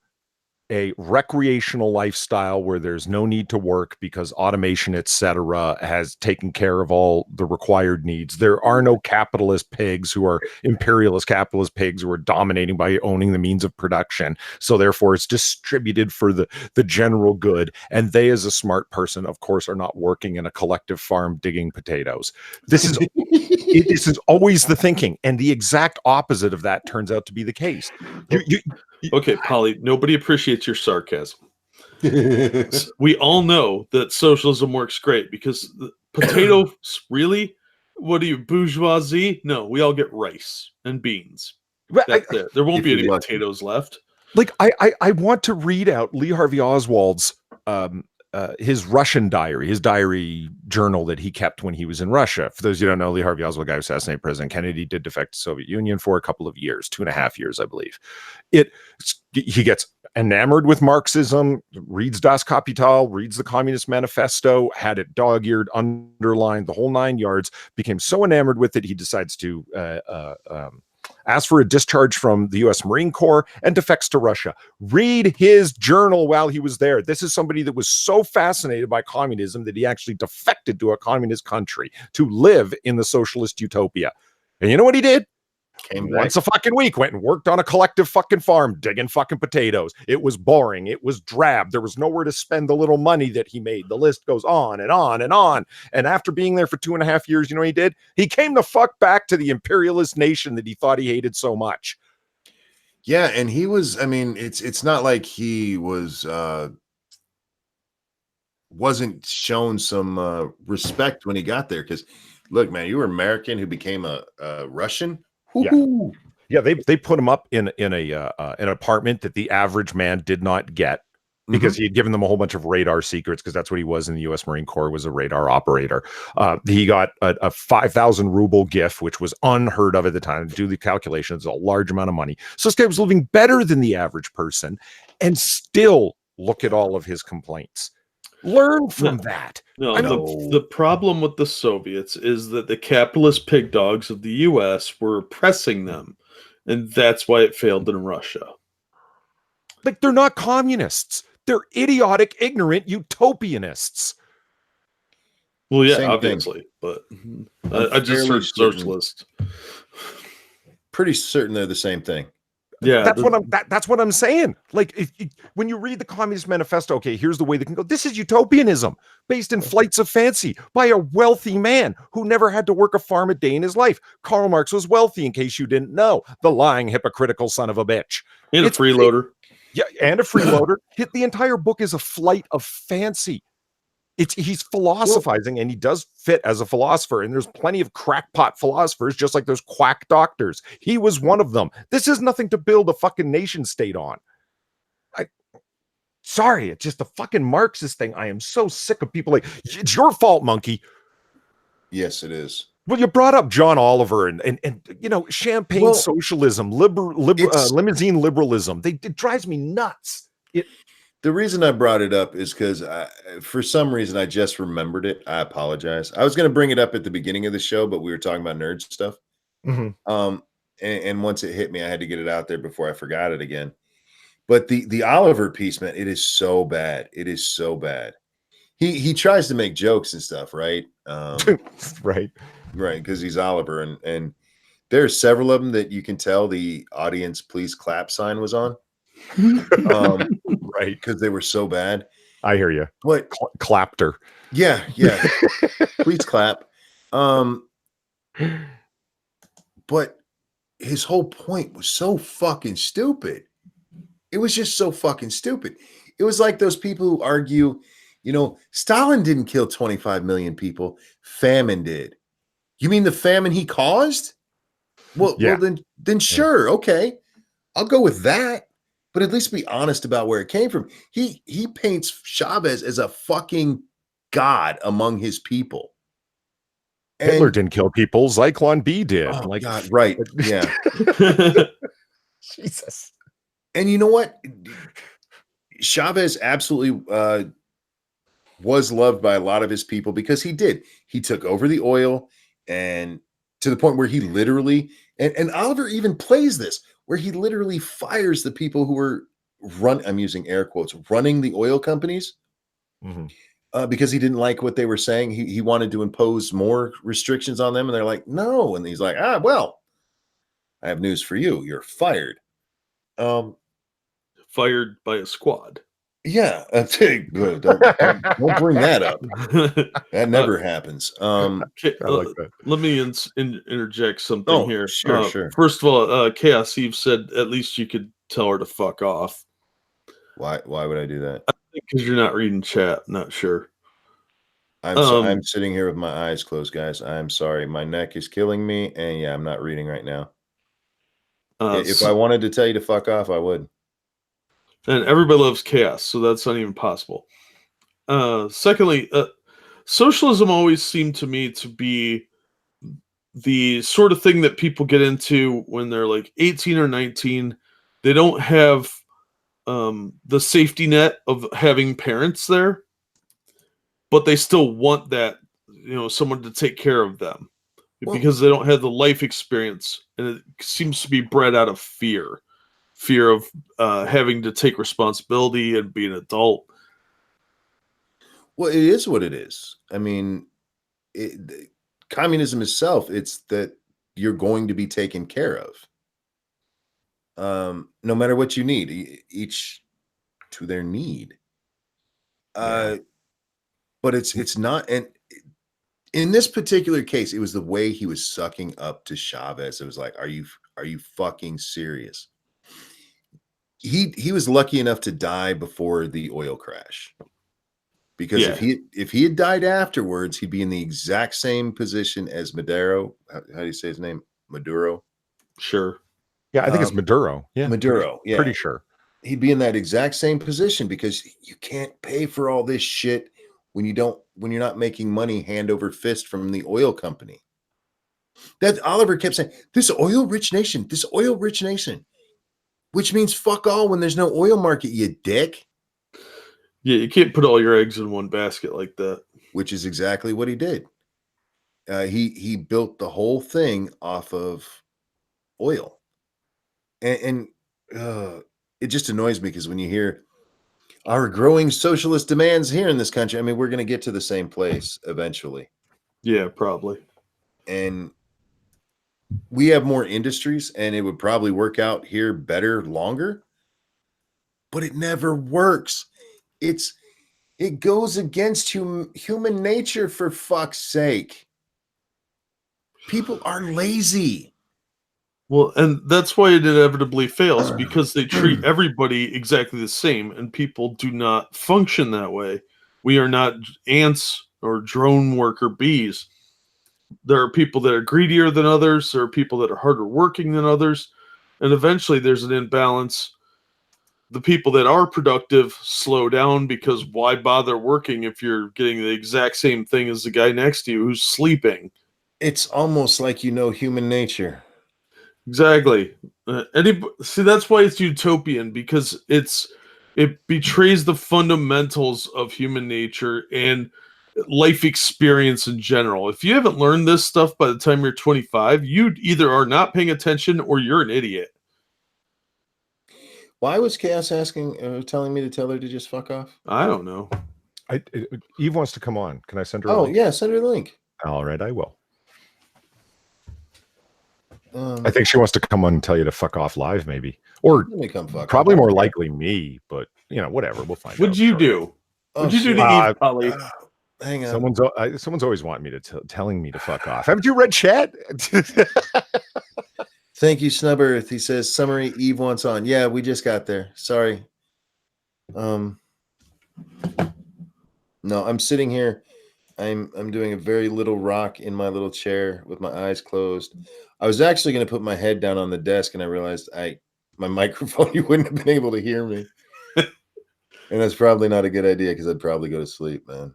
a recreational lifestyle where there's no need to work because automation, etc., has taken care of all the required needs. There are no capitalist pigs who are imperialist capitalist pigs who are dominating by owning the means of production. So therefore it's distributed for the general good. And they, as a smart person, of course, are not working in a collective farm digging potatoes. This is always the thinking. And the exact opposite of that turns out to be the case. Okay, Polly, nobody appreciates your sarcasm. We all know that socialism works great because the potatoes, really? What are you, bourgeoisie? No, we all get rice and beans. That's it. There won't be any potatoes left. Like, I want to read out Lee Harvey Oswald's his Russian diary, his diary journal that he kept when he was in Russia. For those of you who don't know, Lee Harvey Oswald, guy who assassinated President Kennedy, did defect to the Soviet Union for a couple of years, 2.5 years, I believe. He gets enamored with Marxism, reads Das Kapital, reads the Communist Manifesto, had it dog-eared, underlined, the whole 9 yards, became so enamored with it, he decides to ask for a discharge from the U.S. Marine Corps and defects to Russia. Read his journal while he was there. This is somebody that was so fascinated by communism that he actually defected to a communist country to live in the socialist utopia. And you know what he did? Once a fucking week, went and worked on a collective fucking farm, digging fucking potatoes. It was boring. It was drab. There was nowhere to spend the little money that he made. The list goes on and on and on. And after being there for 2.5 years, you know what he did? He came the fuck back to the imperialist nation that he thought he hated so much. Yeah, and he was, I mean, it's not like he was wasn't shown some respect when he got there, because look, man, you were American who became a Russian. Yeah, they put him up in an apartment that the average man did not get, because he had given them a whole bunch of radar secrets, because that's what he was in the U.S. Marine Corps, was a radar operator. He got a 5,000 ruble gift, which was unheard of at the time. Do the calculations, a large amount of money. So this guy was living better than the average person, and still look at all of his complaints. Learn from that. The problem with the Soviets is that the capitalist pig dogs of the U.S. were oppressing them, and that's why it failed in Russia. Like, they're not communists. They're idiotic, ignorant utopianists. Well, yeah, same obviously, thing. But I just heard socialist. Pretty certain they're the same thing. Yeah, that's what I'm saying. Like, when you read the Communist Manifesto, okay, here's the way they can go. This is utopianism based in flights of fancy by a wealthy man who never had to work a farm a day in his life. Karl Marx was wealthy, in case you didn't know. The lying, hypocritical son of a bitch. And a freeloader. Yeah, and a freeloader. The entire book is a flight of fancy. He's philosophizing, and he does fit as a philosopher, and there's plenty of crackpot philosophers, just like those quack doctors. He was one of them. This is nothing to build a fucking nation state on. Sorry, it's just the fucking Marxist thing. I am so sick of people like, it's your fault, monkey. Yes, it is. Well, you brought up John Oliver and you know, champagne socialism, limousine liberalism. It drives me nuts. The reason I brought it up is because for some reason I just remembered it. I apologize. I was going to bring it up at the beginning of the show, but we were talking about nerd stuff. And once it hit me, I had to get it out there before I forgot it again. But the Oliver piece, man, it is so bad. It is so bad. He tries to make jokes and stuff, right? Right, because he's Oliver, and there are several of them that you can tell the audience please clap sign was on. Right, because they were so bad. I hear you. What clapped her? Yeah. Please clap. But his whole point was so fucking stupid. It was just so fucking stupid. It was like those people who argue, you know, Stalin didn't kill 25 million people. Famine did. You mean the famine he caused? Well, then sure, okay, I'll go with that. But at least be honest about where it came from. He paints Chavez as a fucking god among his people. And Hitler didn't kill people. Zyklon B did. Oh, God, right. Yeah. Jesus. And you know what? Chavez absolutely was loved by a lot of his people because he did. He took over the oil, and to the point where he literally, and Oliver even plays this, where he literally fires the people who were I'm using air quotes, running the oil companies, because he didn't like what they were saying. He wanted to impose more restrictions on them, and they're like, no. And he's like, well, I have news for you. You're fired. Fired by a squad. Yeah. Don't bring that up. That never happens. Okay, like that. Let me interject something here. Sure. First of all, Chaos Eve said at least you could tell her to fuck off. Why would I do that? I think because you're not reading chat. Not sure. I'm sitting here with my eyes closed, guys. I'm sorry. My neck is killing me, and I'm not reading right now. If I wanted to tell you to fuck off, I would. And everybody loves chaos, so that's not even possible. Secondly, socialism always seemed to me to be the sort of thing that people get into when they're like 18 or 19. They don't have the safety net of having parents there, but they still want that, someone to take care of them Well, because they don't have the life experience, and it seems to be bred out of fear of having to take responsibility and be an adult. well, it is what it is. I mean, communism itself, it's that you're going to be taken care of. No matter what you need, each to their need. Yeah. But it's not, and in this particular case, it was the way he was sucking up to Chavez. It was like, are you fucking serious? He was lucky enough to die before the oil crash. Because Yeah. if he had died afterwards, he'd be in the exact same position as Maduro. How do you say his name? Maduro. Sure. Yeah, I think it's Maduro. Yeah, Maduro. Yeah, pretty sure. He'd be in that exact same position because you can't pay for all this shit when you're not making money hand over fist from the oil company. That Oliver kept saying, this oil rich nation, which means fuck all when there's no oil market, you dick. Yeah, you can't put all your eggs in one basket like that. Which is exactly what he did. He built the whole thing off of oil, and it just annoys me because when you hear our growing socialist demands here in this country, I mean, we're going to get to the same place eventually. Yeah, probably. And we have more industries, and it would probably work out here better longer, but it never works. It goes against human nature, for fuck's sake. People are lazy. Well, and that's why it inevitably fails, because they treat everybody exactly the same, and people do not function that way. We are not ants or drone worker bees. There are people that are greedier than others. There are people that are harder working than others. And eventually there's an imbalance. The people that are productive slow down because why bother working if you're getting the exact same thing as the guy next to you who's sleeping? It's almost like human nature. Exactly. See, that's why it's utopian, because it betrays the fundamentals of human nature and life experience in general. If you haven't learned this stuff by the time you're 25, you either are not paying attention or you're an idiot. Why was Chaos telling me to tell her to just fuck off? I don't know. Eve wants to come on. Can I send her? Oh, a link? yeah, send her the link. All right, I will. I think she wants to come on and tell you to fuck off live, maybe, or let me come fuck. probably more likely me. But whatever, we'll find out. What'd you do? What'd you do to Eve, Polly? Hang on. Someone's always wanting me to telling me to fuck off. Haven't you read chat? Thank you, Snub Earth. He says summary Eve wants on. Yeah, we just got there. Sorry. No, I'm sitting here. I'm doing a very little rock in my little chair with my eyes closed. I was actually going to put my head down on the desk, and I realized my microphone, you wouldn't have been able to hear me. And that's probably not a good idea because I'd probably go to sleep, man.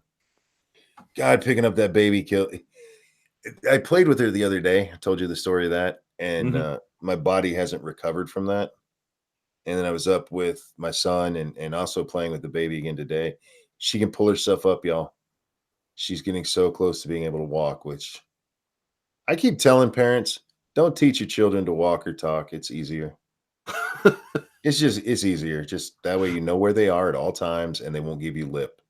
God, picking up that baby kill. I played with her the other day. I told you the story of that. And my body hasn't recovered from that. And then I was up with my son and also playing with the baby again today. She can pull herself up, y'all. She's getting so close to being able to walk, which I keep telling parents, don't teach your children to walk or talk. It's easier. It's easier. Just that way you know where they are at all times and they won't give you lip.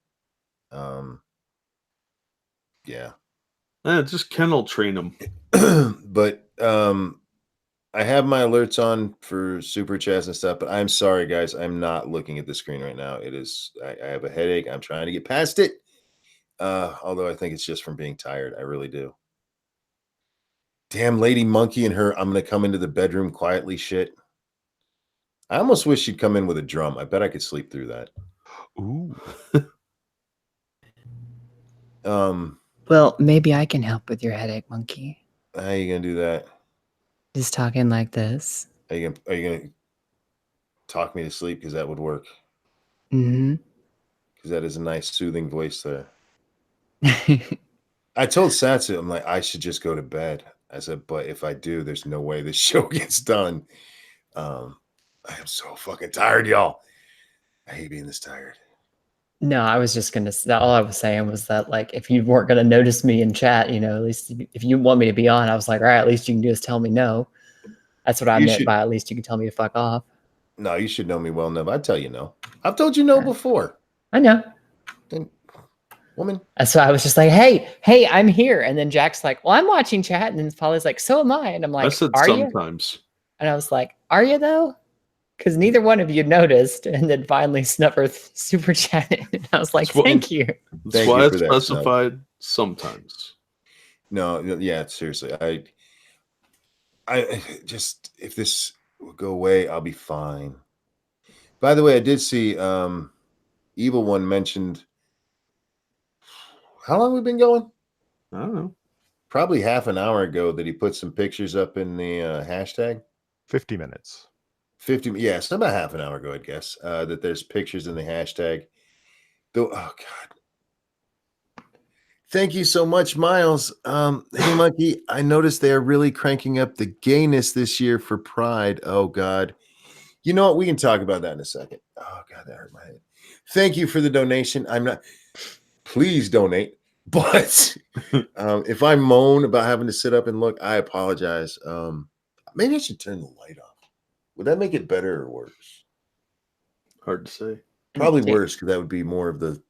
Yeah. Just kennel train them. But I have my alerts on for super chats and stuff, but I'm sorry, guys. I'm not looking at the screen right now. I have a headache. I'm trying to get past it. Although I think it's just from being tired. I really do. Damn lady monkey and her, I'm going to come into the bedroom quietly shit. I almost wish she'd come in with a drum. I bet I could sleep through that. Ooh. Well, maybe I can help with your headache, monkey. How are you going to do that? Just talking like this. Are you going to talk me to sleep? Because that would work. Mm-hmm. because that is a nice, soothing voice there. I told Satsu, I'm like, I should just go to bed. I said, but if I do, there's no way this show gets done. I am so fucking tired, y'all. I hate being this tired. No, I was just gonna. All I was saying was that, like, if you weren't gonna notice me in chat, at least if you want me to be on, I was like, all right, at least you can do is tell me no. That's what I meant by at least you can tell me to fuck off. No, you should know me well enough. I'd tell you no. I've told you no before. I know. Then, woman. So I was just like, hey, I'm here. And then Jack's like, well, I'm watching chat. And then Polly's like, so am I. And I'm like, I said are sometimes. You? And I was like, are you though? Because neither one of you noticed. And then finally Snuffer super chatted. And I was like, thank you. That's why it's specified sometimes. No, yeah, seriously. I just, if this will go away, I'll be fine. By the way, I did see Evil One mentioned, how long have we been going? I don't know. Probably half an hour ago that he put some pictures up in the hashtag. 50 minutes. 50, yeah, so about half an hour ago, I guess, that there's pictures in the hashtag. Though, oh, God. Thank you so much, Miles. Hey, Monkey, I noticed they are really cranking up the gayness this year for Pride. Oh, God. You know what? We can talk about that in a second. Oh, God, that hurt my head. Thank you for the donation. I'm not... Please donate. But if I moan about having to sit up and look, I apologize. Maybe I should turn the light off. Would that make it better or worse? Hard to say. Probably worse, because that would be more of the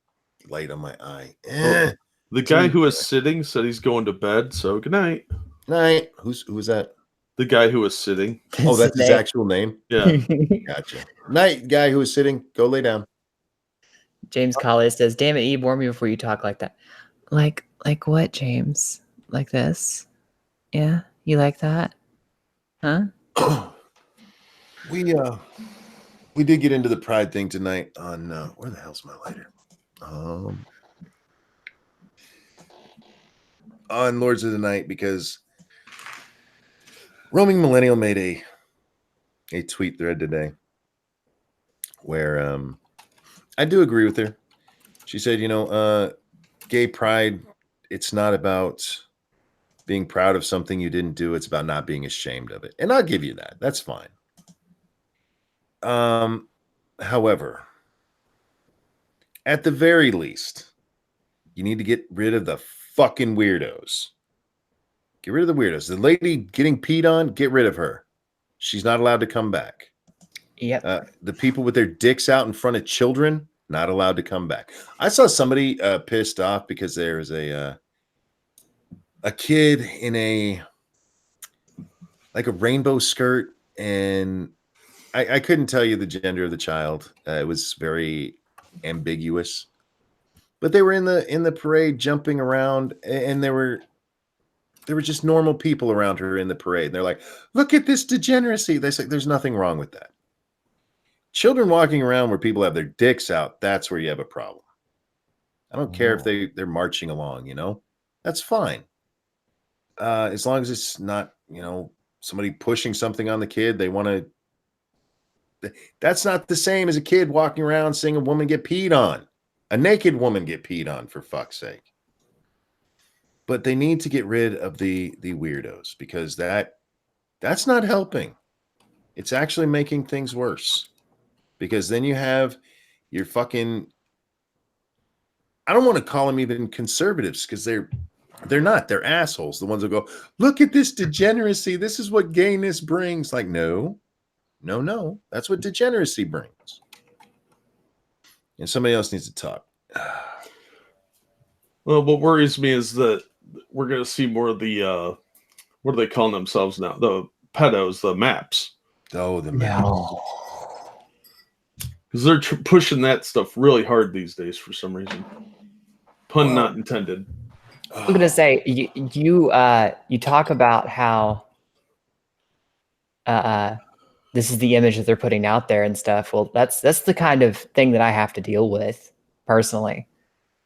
light on my eye. Oh, the guy who was sitting said he's going to bed, so good night. Night. Who was that? The guy who was sitting. Oh, that's his actual name? Yeah. Gotcha. Night, guy who was sitting. Go lay down. James Colley says, damn it, Eve, warn me before you talk like that. Like what, James? Like this? Yeah? You like that? Huh? We did get into the Pride thing tonight on where the hell's my lighter? On Lords of the Night, because Roaming Millennial made a tweet thread today where I do agree with her. She said, gay pride, it's not about being proud of something you didn't do. It's about not being ashamed of it. And I'll give you that. That's fine. However, at the very least, you need to get rid of the fucking weirdos. Get rid of the weirdos. The lady getting peed on, get rid of her. She's not allowed to come back. Yep. The people with their dicks out in front of children, not allowed to come back. I saw somebody pissed off because there was a kid in a rainbow skirt, and I couldn't tell you the gender of the child. It was very ambiguous. But they were in the parade jumping around, and there were just normal people around her in the parade. And they're like, look at this degeneracy. They say there's nothing wrong with that. Children walking around where people have their dicks out, that's where you have a problem. I don't care if they're marching along, that's fine. As long as it's not, somebody pushing something on the kid, they want to. That's not the same as a kid walking around seeing a woman get peed on, a naked woman get peed on, for fuck's sake. But they need to get rid of the weirdos, because that's not helping. It's actually making things worse. Because then you have your fucking, I don't want to call them even conservatives, because they're not. They're assholes. The ones that go, look at this degeneracy. This is what gayness brings. Like, no. That's what degeneracy brings. And somebody else needs to talk. Well, what worries me is that we're going to see more of the, what are they calling themselves now? The pedos, the maps. Oh, the maps. No. Because they're pushing that stuff really hard these days for some reason. Pun not intended. I'm going to say, you talk about how this is the image that they're putting out there and stuff. Well, that's the kind of thing that I have to deal with personally,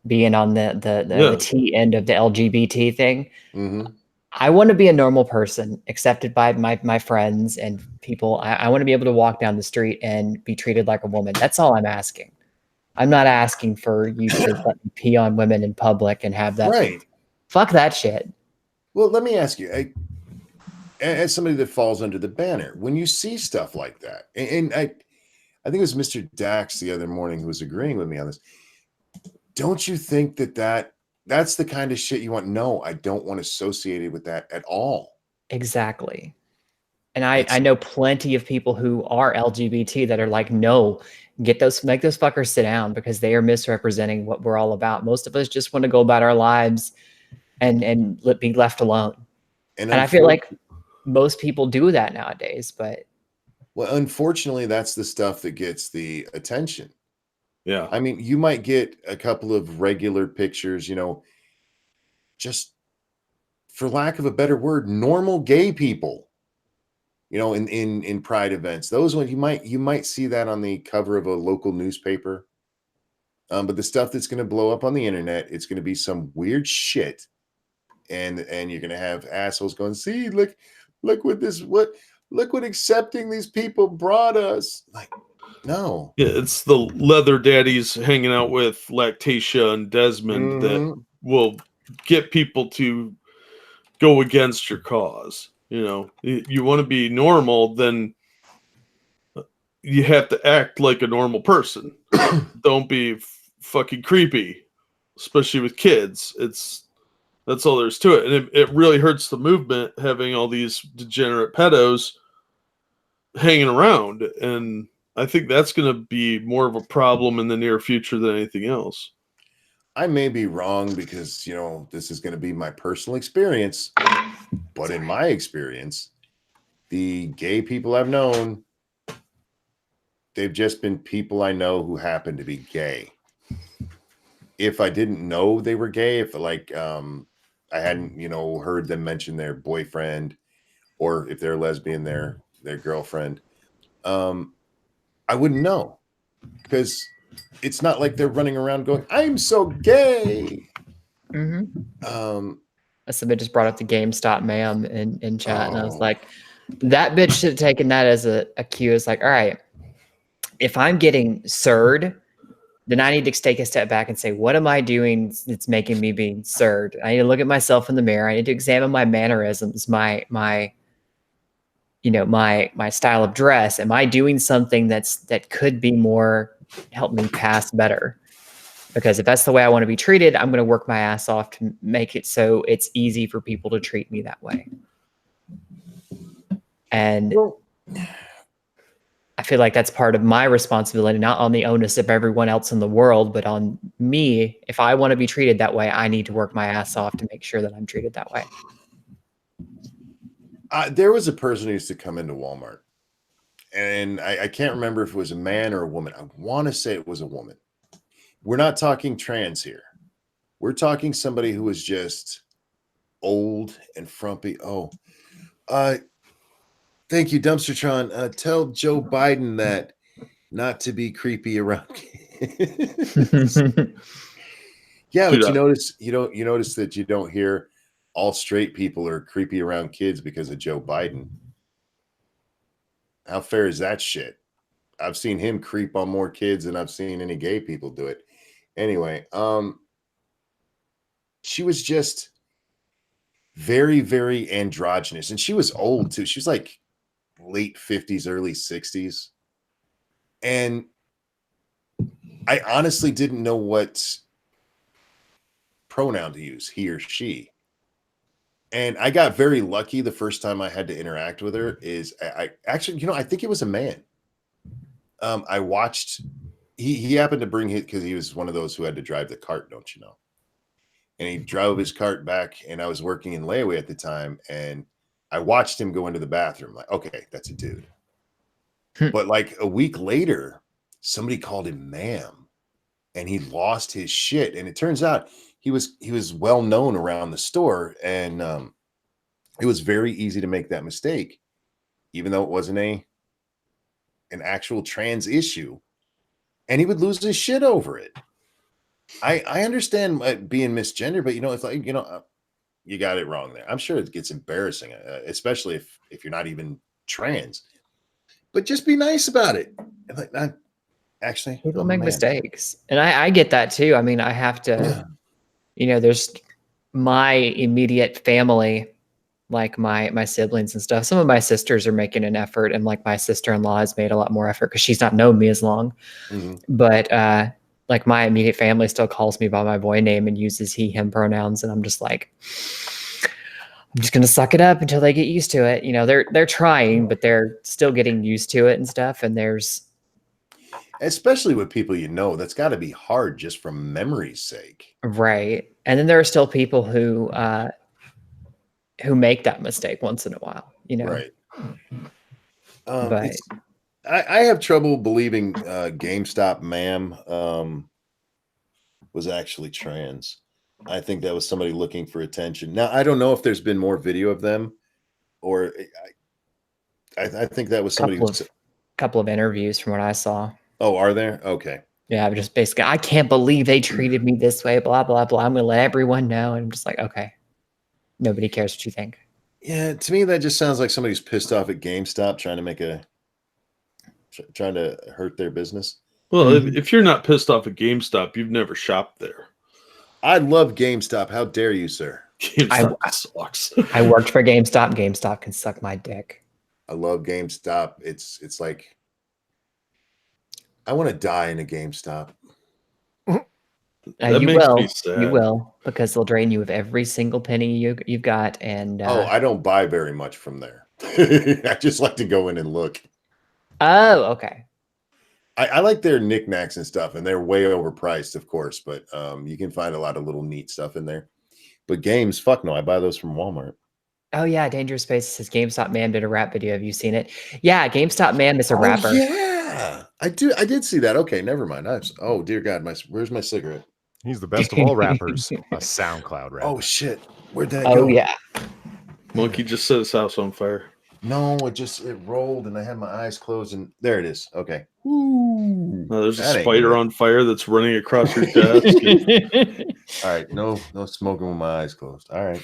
being on the T end of the LGBT thing. Mm-hmm. I want to be a normal person, accepted by my friends and people. I want to be able to walk down the street and be treated like a woman. That's all I'm asking. I'm not asking for you to let me pee on women in public and have that. Right. Fuck that shit. Well, let me ask you, as somebody that falls under the banner, when you see stuff like that, and I think it was Mr. Dax the other morning who was agreeing with me on this. Don't you think that's the kind of shit you want? No, I don't want associated with that at all. Exactly. And I know plenty of people who are LGBT that are like, no, make those fuckers sit down because they are misrepresenting what we're all about. Most of us just want to go about our lives and be left alone. And I feel like most people do that nowadays, but well, unfortunately, that's the stuff that gets the attention. Yeah. I mean, you might get a couple of regular pictures, just for lack of a better word, normal gay people, in pride events. Those ones you might see that on the cover of a local newspaper. But the stuff that's going to blow up on the internet, it's going to be some weird shit. And you're going to have assholes going, see, look what accepting these people brought us. Like, no. Yeah, it's the leather daddies hanging out with Lactatia and Desmond that will get people to go against your cause. You want to be normal, then you have to act like a normal person. Don't be fucking creepy, especially with kids. That's all there's to it. And it really hurts the movement having all these degenerate pedos hanging around. And I think that's going to be more of a problem in the near future than anything else. I may be wrong because, this is going to be my personal experience. But in my experience, the gay people I've known, they've just been people I know who happen to be gay. If I didn't know they were gay, if I hadn't, heard them mention their boyfriend, or if they're lesbian, their girlfriend, I wouldn't know, because it's not like they're running around going, I'm so gay. Somebody just brought up the GameStop ma'am in chat, and I was like, that bitch should have taken that as a cue. It's like, all right, if I'm getting sirred, then I need to take a step back and say, what am I doing that's making me being sirred? I need to look at myself in the mirror. I need to examine my mannerisms, my style of dress. Am I doing something that could be more, help me pass better? Because if that's the way I want to be treated, I'm going to work my ass off to make it so it's easy for people to treat me that way. And I feel like that's part of my responsibility, not on the onus of everyone else in the world, but on me. If I want to be treated that way, I need to work my ass off to make sure that I'm treated that way. There was a person who used to come into Walmart, and I can't remember if it was a man or a woman. I want to say it was a woman. We're not talking trans here. We're talking somebody who was just old and frumpy. Thank you, Dumpstertron. Tell Joe Biden that not to be creepy around kids. Yeah, but you notice that you don't hear all straight people are creepy around kids because of Joe Biden. How fair is that shit? I've seen him creep on more kids than I've seen any gay people do it. Anyway, she was just very, very androgynous, and she was old too. She was like late 50s, early 60s. And I honestly didn't know what pronoun to use, he or she. And I got very lucky the first time I had to interact with her. I actually, I think it was a man. I watched, he happened to bring it because he was one of those who had to drive the cart, don't you know? And he drove his cart back, and I was working in layaway at the time, and I watched him go into the bathroom. Like, okay, that's a dude. But like a week later, somebody called him ma'am, and he lost his shit. And it turns out he was well known around the store, and it was very easy to make that mistake, even though it wasn't an actual trans issue. And he would lose his shit over it. I understand being misgendered, but it's like, you got it wrong there. I'm sure it gets embarrassing, especially if you're not even trans. But just be nice about it. And like, Actually, People I'm a make man. mistakes, and I get that too. I mean, I have to, there's my immediate family, like my siblings and stuff. Some of my sisters are making an effort, and like my sister-in-law has made a lot more effort because she's not known me as long. But like my immediate family still calls me by my boy name and uses he, him pronouns, and I'm just like, I'm just gonna suck it up until they get used to it. They're trying, but they're still getting used to it and stuff. And there's, especially with people that's got to be hard just from memory's sake. right. And then there are still people who make that mistake once in a while, Right. But I have trouble believing GameStop ma'am was actually trans. I think that was somebody looking for attention. Now, I don't know if there's been more video of them, or I think that was somebody couple of interviews from what I saw. Oh, are there? Okay. Yeah, just basically, I can't believe they treated me this way, blah, blah, blah. I'm going to let everyone know. And I'm just like, okay, nobody cares what you think. Yeah, to me, that just sounds like somebody's pissed off at GameStop trying to hurt their business. Well, if you're not pissed off at GameStop, you've never shopped there. I love GameStop. How dare you, sir? GameStop sucks. I worked for GameStop. GameStop can suck my dick. I love GameStop. It's like I want to die in a GameStop. You will, because they'll drain you of every single penny you've got. And I don't buy very much from there. I just like to go in and look. Oh, okay. I like their knickknacks and stuff, and they're way overpriced, of course, but you can find a lot of little neat stuff in there. But games, fuck no, I buy those from Walmart. Oh yeah, Dangerous Space says GameStop man did a rap video. Have you seen it? Yeah, GameStop man is a rapper. Yeah, I did see that. Okay, never mind. Oh dear God, where's my cigarette? He's the best of all rappers. A SoundCloud rapper. Oh shit, where'd that go? Oh yeah. Monkey just set his house on fire. No, it rolled, and I had my eyes closed, and there it is. Okay. Ooh, there's a spider on fire that's running across your desk. All right, no smoking with my eyes closed. All right.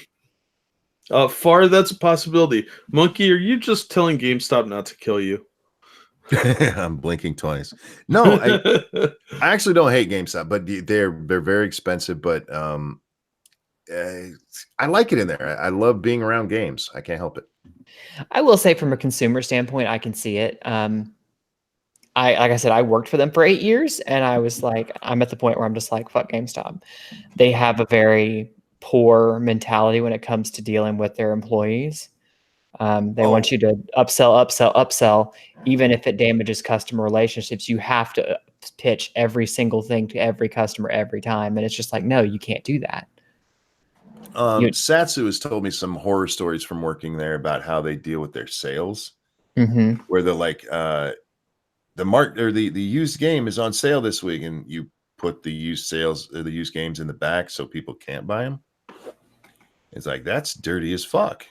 Far, that's a possibility. Monkey, are you just telling GameStop not to kill you? I'm blinking twice. No, I actually don't hate GameStop, but they're very expensive. But I like it in there. I love being around games. I can't help it. I will say, from a consumer standpoint, I can see it. Like I said, I worked for them for 8 years, and I was like, I'm at the point where I'm just like, fuck GameStop. They have a very poor mentality when it comes to dealing with their employees. They want you to upsell, even if it damages customer relationships. You have to pitch every single thing to every customer every time, and it's just like, no, you can't do that. Satsu has told me some horror stories from working there about how they deal with their sales, where they're like, the used game is on sale this week, and you put the used games in the back so people can't buy them. It's like, that's dirty as fuck.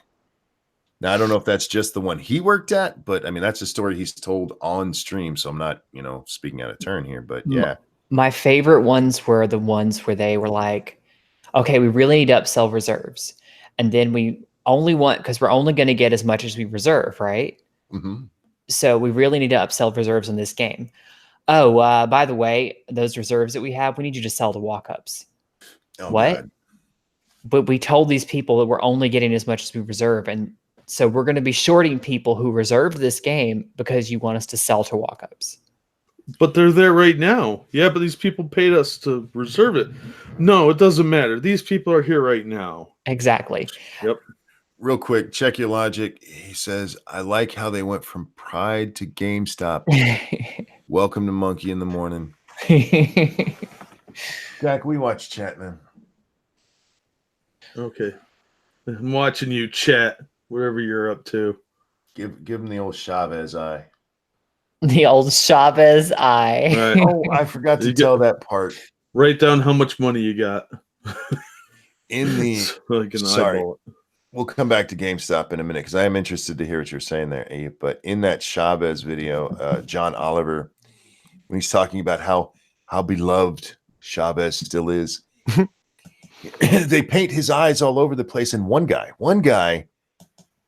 Now, I don't know if that's just the one he worked at, but I mean, that's a story he's told on stream. So I'm not, speaking out of turn here, but yeah. My favorite ones were the ones where they were like, okay, we really need to upsell reserves. And then we only because we're only going to get as much as we reserve, right? Mm-hmm. So we really need to upsell reserves in this game. Oh, by the way, those reserves that we have, we need you to sell to walk-ups. Oh, what? God. But we told these people that we're only getting as much as we reserve. And so we're going to be shorting people who reserved this game because you want us to sell to walk-ups. But they're there right now. Yeah, but these people paid us to reserve it. No, it doesn't matter. These people are here right now. Exactly. Yep. Real quick, check your logic. He says, I like how they went from Pride to GameStop. Welcome to Monkey in the Morning. Jack, we watch chat, man. Okay. I'm watching you chat, wherever you're up to. Give him the old Chavez eye. The old Chavez eye. Right. Oh, I forgot to tell that part. Write down how much money you got. Sorry. We'll come back to GameStop in a minute because I am interested to hear what you're saying there, Abe. But in that Chavez video, John Oliver, when he's talking about how beloved Chavez still is, they paint his eyes all over the place. And one guy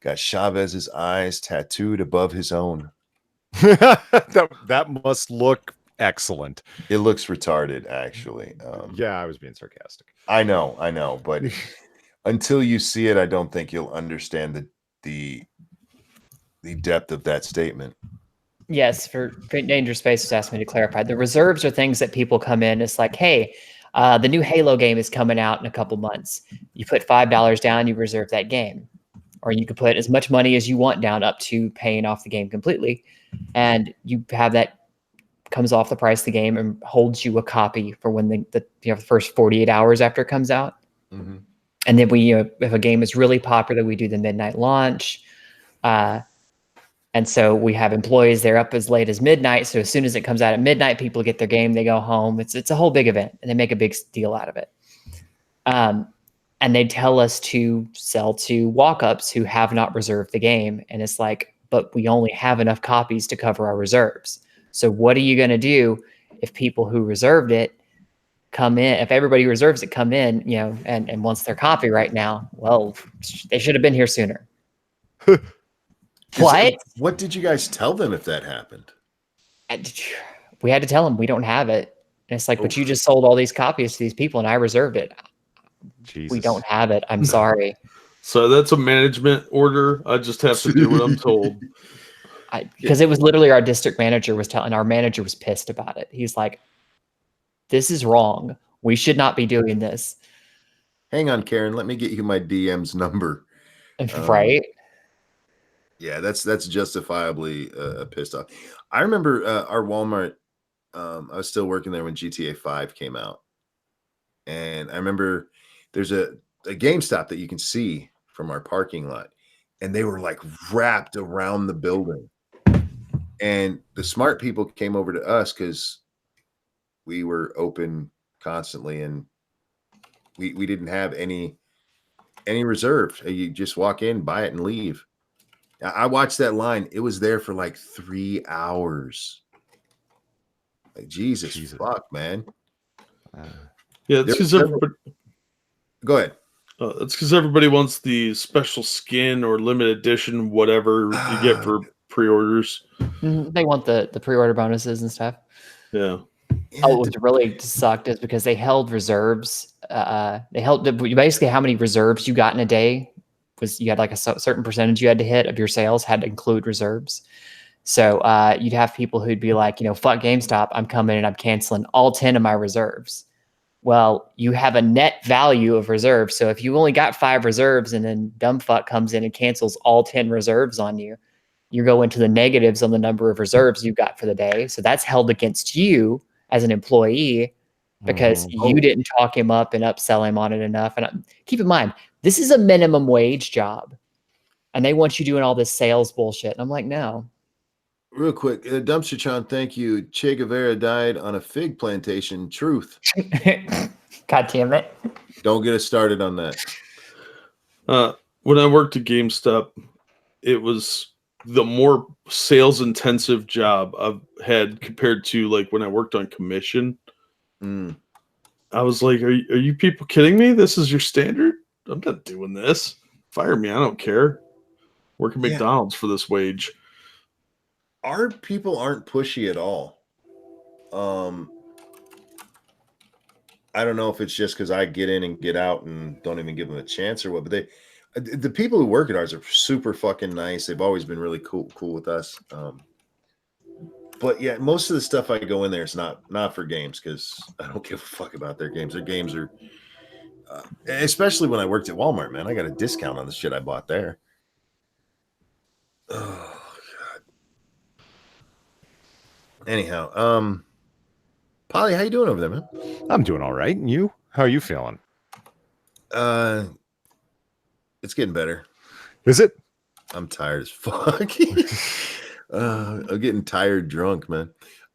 got Chavez's eyes tattooed above his own. that must look excellent. It looks retarded, actually. Yeah, I was being sarcastic. I know, but until you see it, I don't think you'll understand the depth of that statement. Yes, for Dangerous Spaces asked me to clarify. The reserves are things that people come in. It's like, hey, the new Halo game is coming out in a couple months. You put $5 down, you reserve that game. Or you could put as much money as you want down up to paying off the game completely. And you have that comes off the price of the game and holds you a copy for when the first 48 hours after it comes out. Mm-hmm. And then we, if a game is really popular, we do the midnight launch. And so we have employees, they're up as late as midnight. So as soon as it comes out at midnight, people get their game, they go home. It's a whole big event, and they make a big deal out of it. And they tell us to sell to walk-ups who have not reserved the game. And it's like, but we only have enough copies to cover our reserves. So what are you going to do if people who reserved it come in? If everybody who reserves it come in, and wants their copy right now, well, they should have been here sooner. What did you guys tell them if that happened? We had to tell them we don't have it. And it's like, but you just sold all these copies to these people and I reserved it. Jesus. We don't have it. I'm sorry. So that's a management order. I just have to do what I'm told. Because it was literally our district manager was telling, our manager was pissed about it. He's like, this is wrong. We should not be doing this. Hang on, Karen. Let me get you my DM's number. Right? Yeah, that's justifiably pissed off. I remember our Walmart. I was still working there when GTA 5 came out, and I remember there's a GameStop that you can see from our parking lot, and they were like wrapped around the building. And the smart people came over to us because we were open constantly, and we didn't have any reserved. You just walk in, buy it, and leave. I watched that line. It was there for like 3 hours. Like Jesus. Fuck, man. Yeah, it's because everybody. Go ahead. It's because everybody wants the special skin or limited edition, whatever you get for pre-orders. They want the pre-order bonuses and stuff. Yeah. Oh, what really sucked is because they held reserves. They held basically how many reserves you got in a day. You had like a certain percentage you had to hit of your sales had to include reserves. So you'd have people who'd be like, fuck GameStop, I'm coming and I'm canceling all 10 of my reserves. Well, you have a net value of reserves. So if you only got 5 reserves and then dumb fuck comes in and cancels all 10 reserves on you, you go into the negatives on the number of reserves you got for the day. So that's held against you as an employee because you didn't talk him up and upsell him on it enough. And keep in mind, this is a minimum wage job, and they want you doing all this sales bullshit. And I'm like, no. Real quick, Dumpster Chan, thank you. Che Guevara died on a fig plantation. Truth. God damn it. Don't get us started on that. When I worked at GameStop, it was the more sales intensive job I've had compared to like when I worked on commission. I was like, are you people kidding me? This is your standard? I'm not doing this. Fire me. I don't care. Work at McDonald's for this wage. Our people aren't pushy at all. I don't know if it's just because I get in and get out and don't even give them a chance or what, but the people who work at ours are super fucking nice. They've always been really cool with us. But yeah, most of the stuff I go in there is not for games because I don't give a fuck about their games. Their games are, especially when I worked at Walmart, man, I got a discount on the shit I bought there. Oh God. Anyhow, Polly, how you doing over there, man? I'm doing all right. And you? How are you feeling? It's getting better. Is it? I'm tired as fuck. I'm getting tired drunk, man.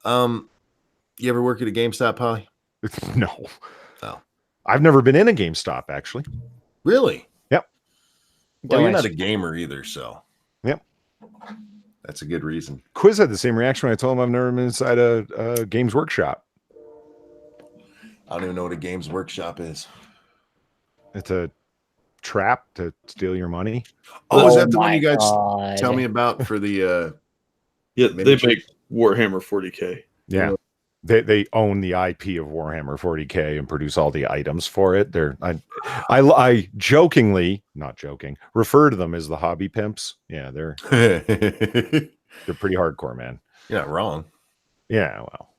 You ever work at a GameStop, Polly? No. Oh. I've never been in a GameStop, actually. Really? Yep. Well, you're not a gamer either, so. Yep. That's a good reason. Quiz had the same reaction when I told him I've never been inside a Games Workshop. I don't even know what a Games Workshop is. It's a trap to steal your money. Oh, is that the one you guys tell me about for the yeah, they make Warhammer 40K. Yeah. They own the IP of Warhammer 40K and produce all the items for it. I jokingly, not joking, refer to them as the hobby pimps. Yeah, they're pretty hardcore, man. You're not wrong. Yeah, well,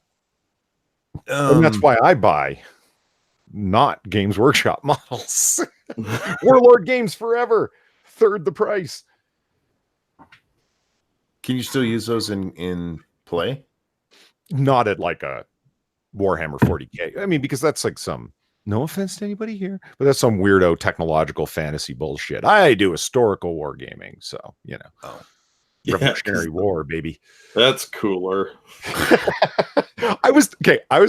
and that's why I buy not Games Workshop models. Warlord Games forever, third the price. Can you still use those in play? Not at like a Warhammer 40K. I mean, because that's like some, no offense to anybody here, but that's some weirdo technological fantasy bullshit. I do historical wargaming, so Revolutionary War, baby. That's cooler. I was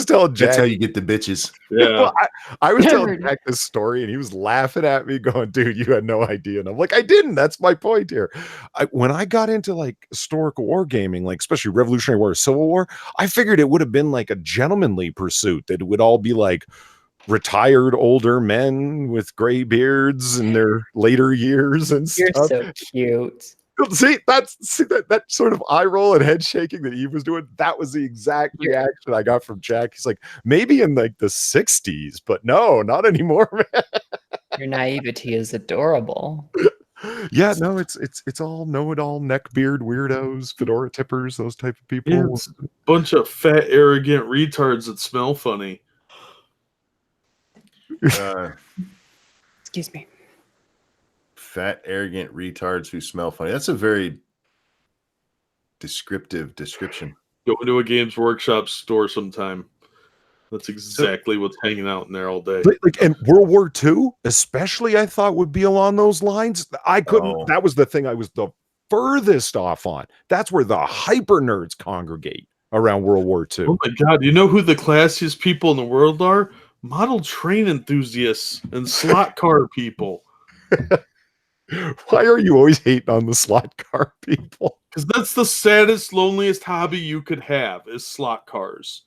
telling Jack. That's how you get the bitches. Yeah. Well, I was telling Jack this story, and he was laughing at me, going, "Dude, you had no idea." And I'm like, "I didn't. That's my point here." When I got into like historical wargaming, like especially Revolutionary War, or Civil War, I figured it would have been like a gentlemanly pursuit. That it would all be like retired older men with gray beards in their later years and You're stuff. so cute. See that sort of eye roll and head shaking that Eve was doing. That was the exact reaction I got from Jack. He's like, maybe in like the 60s, but no, not anymore, man. Your naivety is adorable. Yeah, no, it's all know-it-all, neckbeard weirdos, fedora tippers, those type of people. Yeah, it's a bunch of fat, arrogant retards that smell funny. Excuse me. Fat, arrogant retards who smell funny. That's a very descriptive description. Go into a Games Workshop store sometime. That's exactly what's hanging out in there all day. Like, and World War II, especially, I thought would be along those lines. I couldn't. Oh. That was the thing I was the furthest off on. That's where the hyper nerds congregate around World War II. Oh my God! You know who the classiest people in the world are? Model train enthusiasts and slot car people. Why are you always hating on the slot car people? Because that's the saddest, loneliest hobby you could have is slot cars.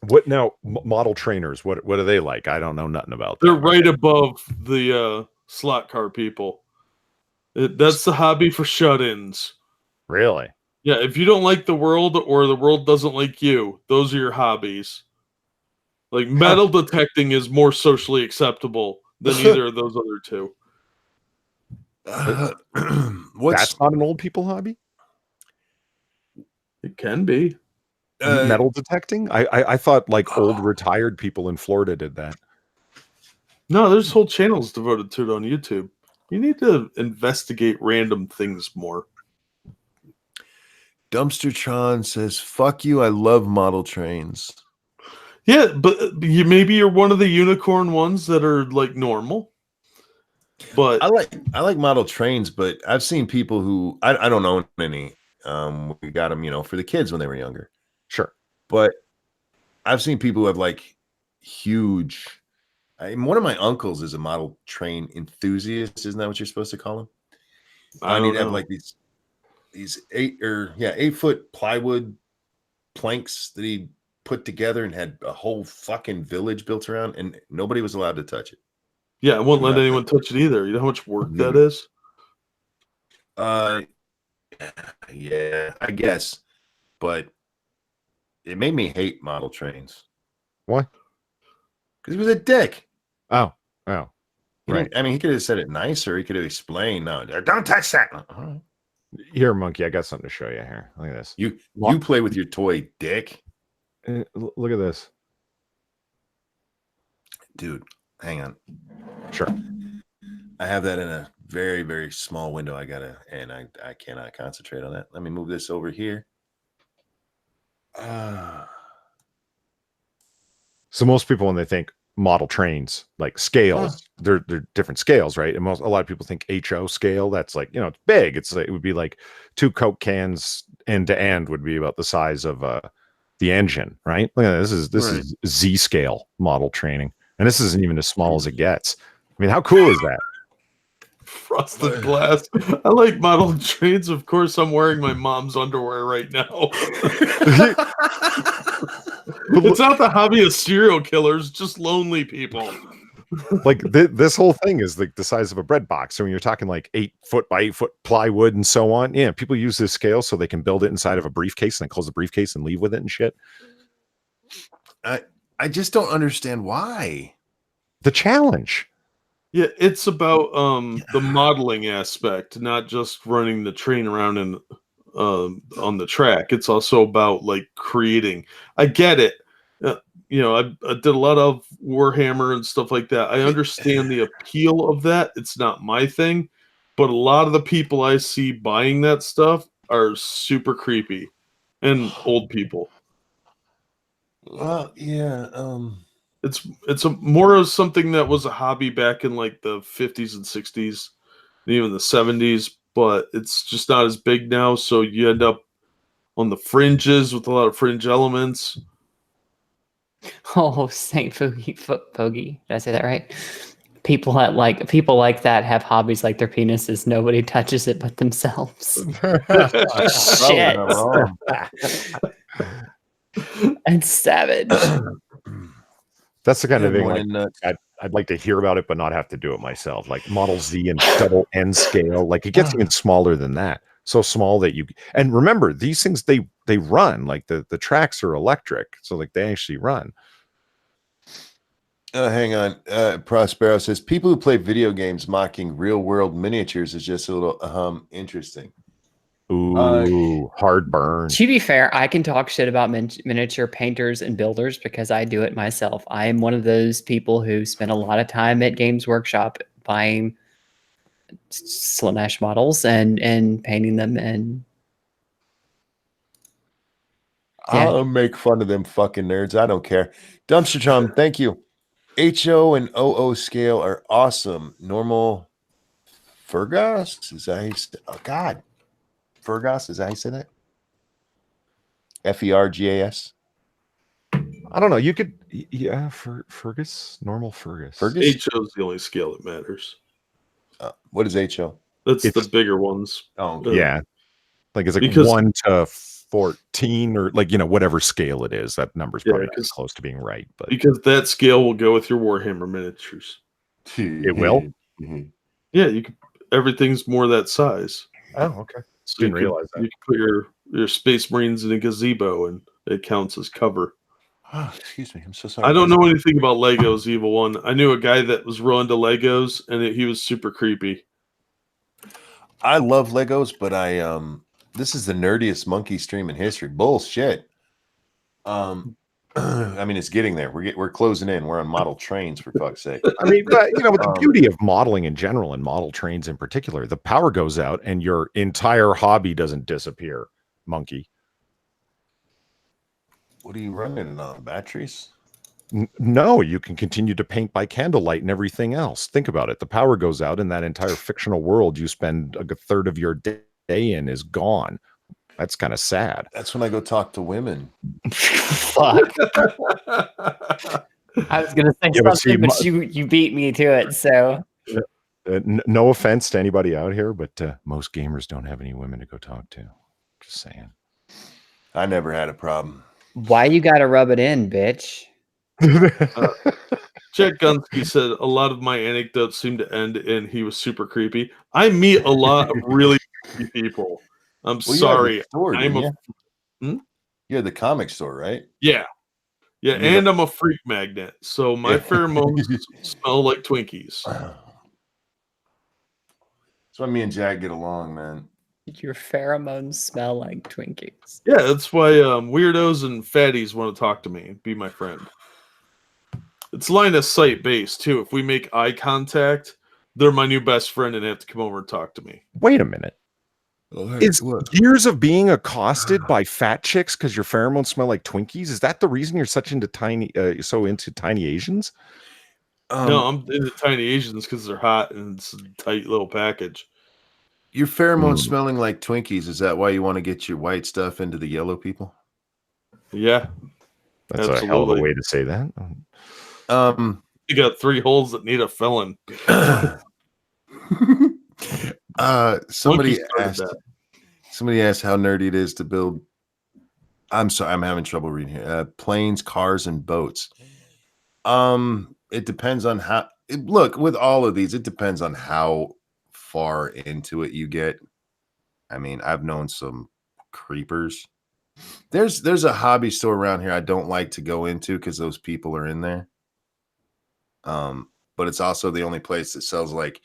What now? Model trainers? What are they like? I don't know nothing about They're them. right above the slot car people. That's the hobby for shut-ins. Really? Yeah, if you don't like the world or the world doesn't like you, those are your hobbies. Like metal detecting is more socially acceptable than either of those other two. That's not an old people hobby? It can be. Metal detecting? I thought like old retired people in Florida did that. No, there's whole channels devoted to it on YouTube. You need to investigate random things more. Dumpstertron says, "Fuck you, I love model trains." Yeah, but maybe you're one of the unicorn ones that are like normal. But I like model trains, but I've seen people who I don't own any. We got them, for the kids when they were younger. Sure. But I've seen people who have like huge. One of my uncles is a model train enthusiast. Isn't that what you're supposed to call him? I don't know. Have like these 8-foot plywood planks that he put together and had a whole fucking village built around, and nobody was allowed to touch it. Yeah, I won't let anyone touch it either. You know how much work that is? Yeah, I guess. But it made me hate model trains. Why? Because he was a dick. Oh. Right. He could have said it nicer. He could have explained, no, don't touch that. Right. Here, monkey, I got something to show you here. Look at this. You play with your toy, dick. Look at this. Dude, hang on. Sure. I have that in a very, very small window. I cannot concentrate on that. Let me move this over here. So most people, when they think model trains, like scales, they're different scales, right? And a lot of people think HO scale. That's like, it's big. It would be like 2 Coke cans end to end would be about the size of the engine, right? Look at this. This is Z scale model training, and this isn't even as small as it gets. I mean, how cool is that? Frosted glass. I like model trains. Of course, I'm wearing my mom's underwear right now. It's not the hobby of serial killers, just lonely people. Like this whole thing is like the size of a bread box. So when you're talking like 8-foot by 8-foot plywood and so on, yeah, people use this scale so they can build it inside of a briefcase and then close the briefcase and leave with it and shit. I just don't understand why. The challenge. Yeah, it's about the modeling aspect, not just running the train around and on the track. It's also about like creating. I get it. I did a lot of Warhammer and stuff like that. I understand the appeal of that. It's not my thing, but a lot of the people I see buying that stuff are super creepy and old people. Well, yeah. It's more of something that was a hobby back in like the 50s and 60s, and even the 70s, but it's just not as big now. So you end up on the fringes with a lot of fringe elements. Oh, Saint Foggy. Did I say that right? People like that have hobbies like their penises. Nobody touches it but themselves. Shit. And savage. That's the kind of thing like I'd like to hear about it, but not have to do it myself. Like Model Z and double N scale, like it gets even smaller than that. So small that and remember these things they run, like the tracks are electric, so like they actually run. Hang on. Prospero says people who play video games mocking real world miniatures is just a little interesting. Ooh, hard burn. To be fair, I can talk shit about miniature painters and builders because I do it myself. I am one of those people who spend a lot of time at Games Workshop buying Slanesh models and painting them. And yeah. I'll make fun of them fucking nerds. I don't care. Dumpster Tom, thank you. HO and OO scale are awesome. Normal Fergus? Is that how you say? Oh, God. Fergus? Is that how you say that? Fergas? I don't know. You could, yeah, Fergus, normal Fergus. Fergus? HO is the only scale that matters. What is HO? It's the bigger ones. Oh, yeah. Like it's like because 1 to 14 or like, whatever scale it is. That number's probably not close to being right. But because that scale will go with your Warhammer miniatures. It will? Yeah, you can. Everything's more that size. Oh, okay. So Didn't realize that. You can put your Space Marines in a gazebo and it counts as cover. Oh, excuse me. I'm so sorry. I don't know anything about Legos, Evil One. I knew a guy that was real into Legos and he was super creepy. I love Legos, but this is the nerdiest monkey stream in history. Bullshit. I mean, it's getting there. We're closing in. We're on model trains, for fuck's sake. I mean, but, the beauty of modeling in general and model trains in particular, the power goes out and your entire hobby doesn't disappear, monkey. What are you running on? Batteries? No, you can continue to paint by candlelight and everything else. Think about it. The power goes out and that entire fictional world you spend a third of your day in is gone. That's kind of sad. That's when I go talk to women. Fuck. I was gonna say something, but you beat me to it. So, no offense to anybody out here, but most gamers don't have any women to go talk to. Just saying. I never had a problem. Why you gotta rub it in, bitch? Jack Gunsky said a lot of my anecdotes seem to end in he was super creepy. I meet a lot of really creepy people. I'm sorry. Store, You had the comic store, right? Yeah. Yeah, and I'm a freak magnet. So my pheromones smell like Twinkies. That's why me and Jack get along, man. Your pheromones smell like Twinkies. Yeah, that's why weirdos and fatties want to talk to me and be my friend. It's line of sight based, too. If we make eye contact, they're my new best friend and have to come over and talk to me. Wait a minute. Is years of being accosted by fat chicks because your pheromones smell like Twinkies? Is that the reason you're so into tiny Asians? No, I'm into tiny Asians because they're hot and it's a tight little package. Your pheromones smelling like Twinkies. Is that why you want to get your white stuff into the yellow people? Yeah, that's absolutely a hell of a way to say that. You got 3 holes that need a filling. Somebody asked how nerdy it is to build. I'm sorry, I'm having trouble reading here. Planes, cars, and boats. It depends on how. Look, with all of these, it depends on how far into it you get. I mean, I've known some creepers There's a hobby store around here I don't like to go into because those people are in there. But it's also the only place that sells like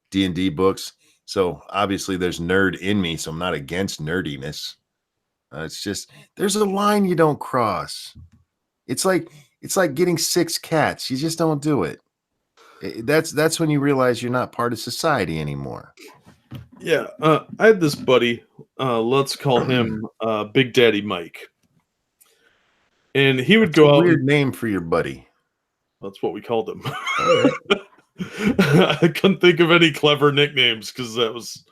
D&D books. So obviously there's nerd in me, so I'm not against nerdiness. It's just there's a line you don't cross. It's like getting 6 cats. You just don't do it. That's when you realize you're not part of society anymore. Yeah, I had this buddy. Let's call him Big Daddy Mike, and he would That's go a out. Weird name for your buddy. That's what we called him. All right. I couldn't think of any clever nicknames because that was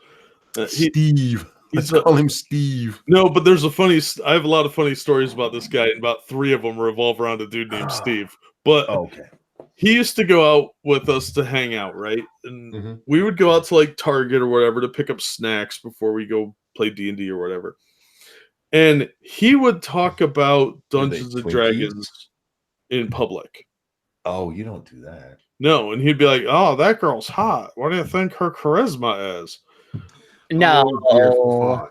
Steve. Let's call him Steve. No, but there's I have a lot of funny stories about this guy, and about 3 of them revolve around a dude named Steve. But okay. He used to go out with us to hang out, right? And we would go out to like Target or whatever to pick up snacks before we go play D&D or whatever. And he would talk about Dungeons and Dragons in public. Oh, you don't do that. No, and he'd be like, "Oh, that girl's hot. What do you think her charisma is?" No.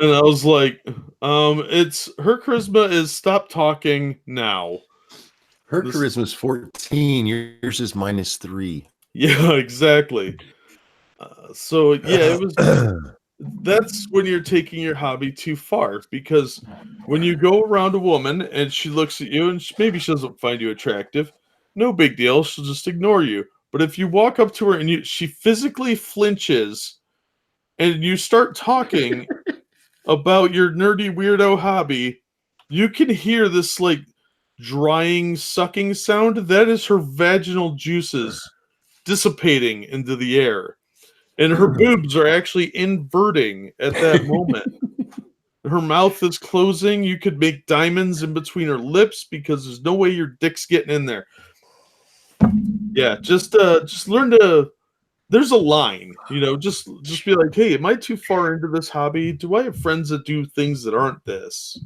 And I was like, it's her charisma is stop talking now. Her charisma is 14. Yours is -3. Yeah, exactly. So yeah, it was. That's when you're taking your hobby too far, because when you go around a woman and she looks at you and maybe she doesn't find you attractive, no big deal. She'll just ignore you. But if you walk up to her and she physically flinches and you start talking about your nerdy weirdo hobby, you can hear this like drying, sucking sound. That is her vaginal juices dissipating into the air. And her boobs are actually inverting at that moment. Her mouth is closing. You could make diamonds in between her lips because there's no way your dick's getting in there. Yeah, just learn to. There's a line, just be like, hey, am I too far into this hobby? Do I have friends that do things that aren't this?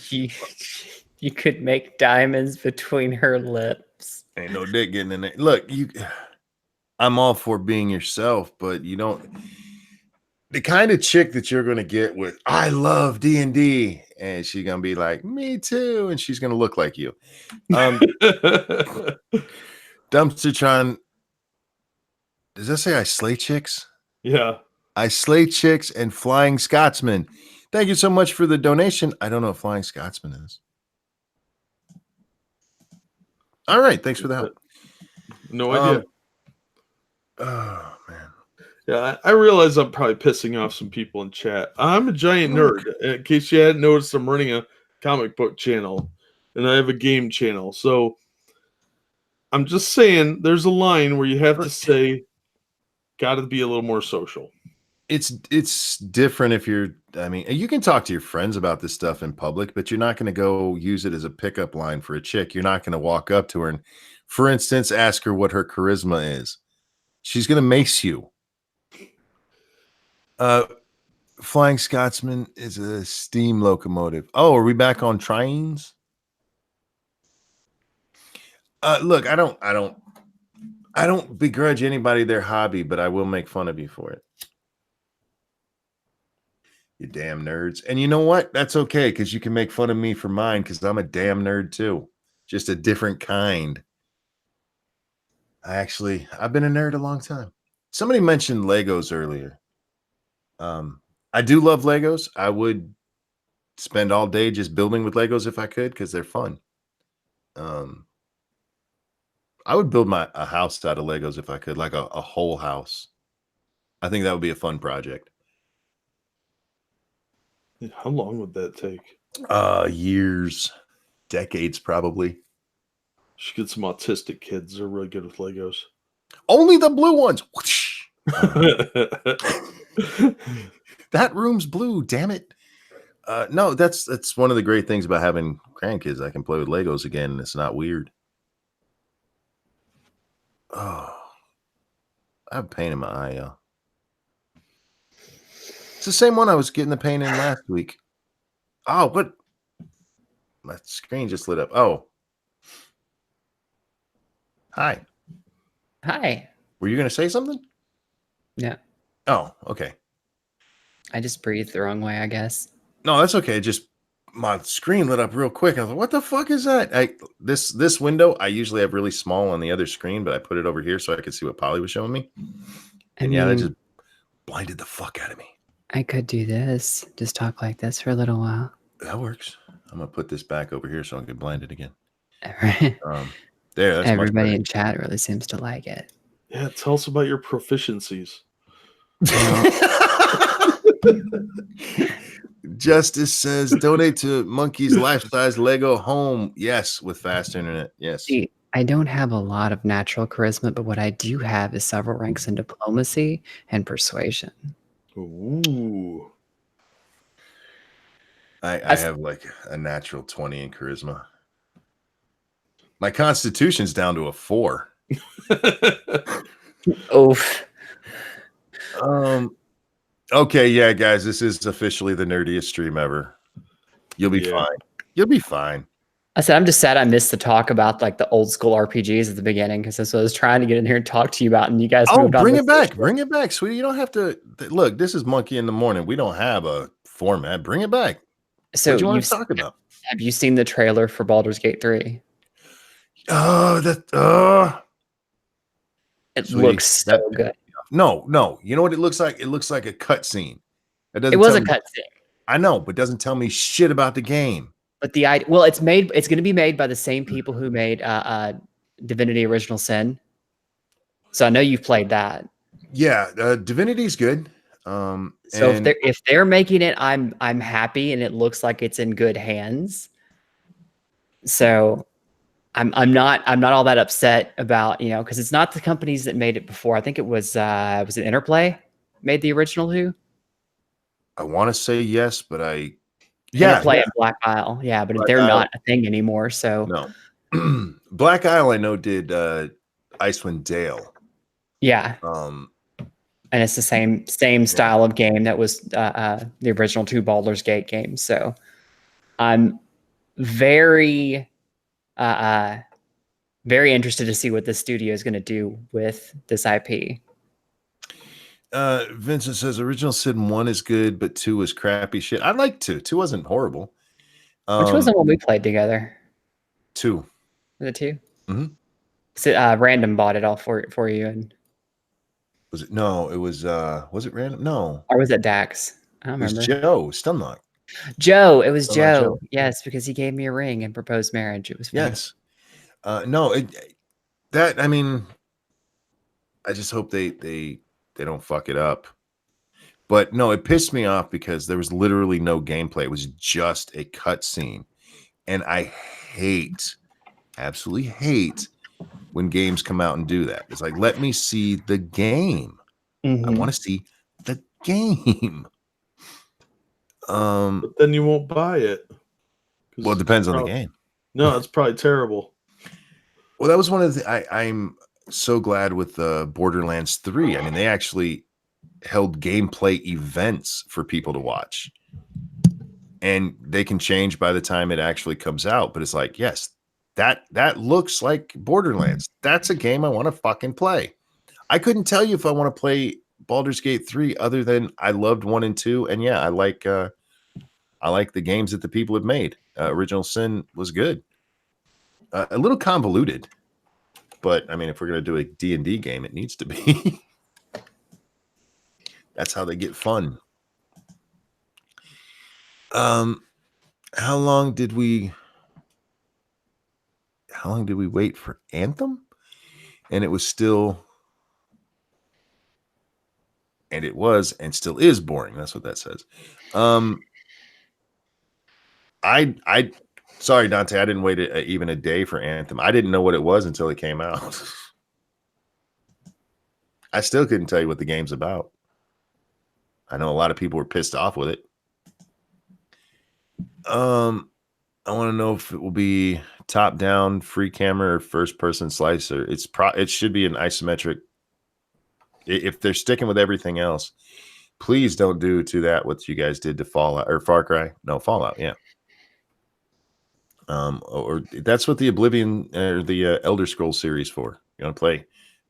You could make diamonds between her lips. Ain't no dick getting in there. Look, I'm all for being yourself, but you don't. The kind of chick that you're going to get with, I love D&D, and she's going to be like, me too, and she's going to look like you. Dumpstertron, does that say I slay chicks? Yeah. I slay chicks and Flying Scotsman. Thank you so much for the donation. I don't know what Flying Scotsman is. All right, thanks for the help. No idea. Oh, man. Yeah, I realize I'm probably pissing off some people in chat. I'm a giant nerd. In case you hadn't noticed, I'm running a comic book channel, and I have a game channel. So I'm just saying there's a line where you have to say, got to be a little more social. It's different if you can talk to your friends about this stuff in public, but you're not going to go use it as a pickup line for a chick. You're not going to walk up to her and, for instance, ask her what her charisma is. She's going to mace you. Flying Scotsman is a steam locomotive. Oh, are we back on trains? Look, I don't begrudge anybody their hobby, but I will make fun of you for it. You damn nerds. And you know what? That's okay, because you can make fun of me for mine, because I'm a damn nerd too. Just a different kind. I've been a nerd a long time. Somebody mentioned Legos earlier. I do love Legos. I would spend all day just building with Legos if I could, because they're fun. I would build a house out of Legos if I could, like a whole house. I think that would be a fun project. How long would that take? Years, decades, probably. Should get some autistic kids. They're really good with Legos. Only the blue ones. That room's blue, damn it. No, that's one of the great things about having grandkids. I can play with Legos again, and it's not weird. Oh, I have pain in my eye, y'all. It's the same one I was getting the pain in last week. Oh, but my screen just lit up. Oh. Hi. Hi. Were you going to say something? Yeah. Oh, okay. I just breathed the wrong way, I guess. No, that's okay. Just my screen lit up real quick. I was like, what the fuck is that? This window, I usually have really small on the other screen, but I put it over here so I could see what Polly was showing me. And yeah, that just blinded the fuck out of me. I could do this. Just talk like this for a little while. That works. I'm gonna put this back over here so I can get blinded again. Right. There, that's Everybody much in chat really seems to like it. Yeah, tell us about your proficiencies. Justice says donate to Monkey's life-size Lego home. Yes, with fast internet. Yes. See, I don't have a lot of natural charisma, but what I do have is several ranks in diplomacy and persuasion. Ooh. I have like a natural 20 in charisma. My constitution's down to a 4. Oof. Okay, yeah, guys, this is officially the nerdiest stream ever. You'll be fine. You'll be fine. I said, I'm just sad I missed the talk about like the old school RPGs at the beginning because that's what I was trying to get in here and talk to you about, and you guys. Bring it back. Bring it back, sweetie. You don't have to look. This is Monkey in the Morning. We don't have a format. Bring it back. So what do you want to talk about? Have you seen the trailer for Baldur's Gate 3? Oh, it looks so good. No. You know what it looks like? It looks like a cutscene. It was a cutscene. I know, but doesn't tell me shit about the game. But the idea, well, it's going to be made by the same people who made Divinity: Original Sin. So I know you've played that. Yeah, Divinity's good. So if they're making it, I'm happy, and it looks like it's in good hands. So I'm not all that upset about, because it's not the companies that made it before. I think it was it Interplay made the original who? I want to say yes, but Interplay and Black Isle. Yeah, but they're not a thing anymore. So no. Black Isle I know did Icewind Dale. Yeah. And it's the same style of game that was the original 2 Baldur's Gate games. So I'm very very interested to see what this studio is going to do with this IP. Vincent says original Sin 1 is good, but 2 is crappy shit. I like 2. 2 wasn't horrible. Which was the one we played together? 2. Was it 2? Mm-hmm. So, Random bought it all for you, and was it? No, it was. Was it Random? No, or was it Dax? I don't remember. It was Joe Stunlock. Joe. It was Joe. Yes, because he gave me a ring and proposed marriage. It was fun. Yes. No, I mean, I just hope they don't fuck it up. But no, it pissed me off because there was literally no gameplay. It was just a cutscene. And I absolutely hate when games come out and do that. It's like, let me see the game. Mm-hmm. I want to see the game. But then you won't buy it. Well, it depends on the game. No, it's probably terrible. Well, that was one of the I'm so glad with Borderlands 3. I mean, they actually held gameplay events for people to watch. And they can change by the time it actually comes out. But it's like, yes, that looks like Borderlands. That's a game I want to fucking play. I couldn't tell you if I want to play Baldur's Gate 3 other than I loved 1 and 2. And yeah, I like the games that the people have made. Original Sin was good. A little convoluted. But I mean, if we're going to do a D&D game, it needs to be. That's how they get fun. How long did we wait for Anthem? And it was still, and it was and still is boring. That's what that says. I sorry, Dante, I didn't wait even a day for Anthem. I didn't know what it was until it came out. I still couldn't tell you what the game's about. I know a lot of people were pissed off with it. I want to know if it will be top-down, free camera, or first-person slicer. It should be an isometric. If they're sticking with everything else, please don't do to that what you guys did to Fallout or Far Cry. No, Fallout, yeah. Or that's what the Oblivion or the Elder Scrolls series for. You want to play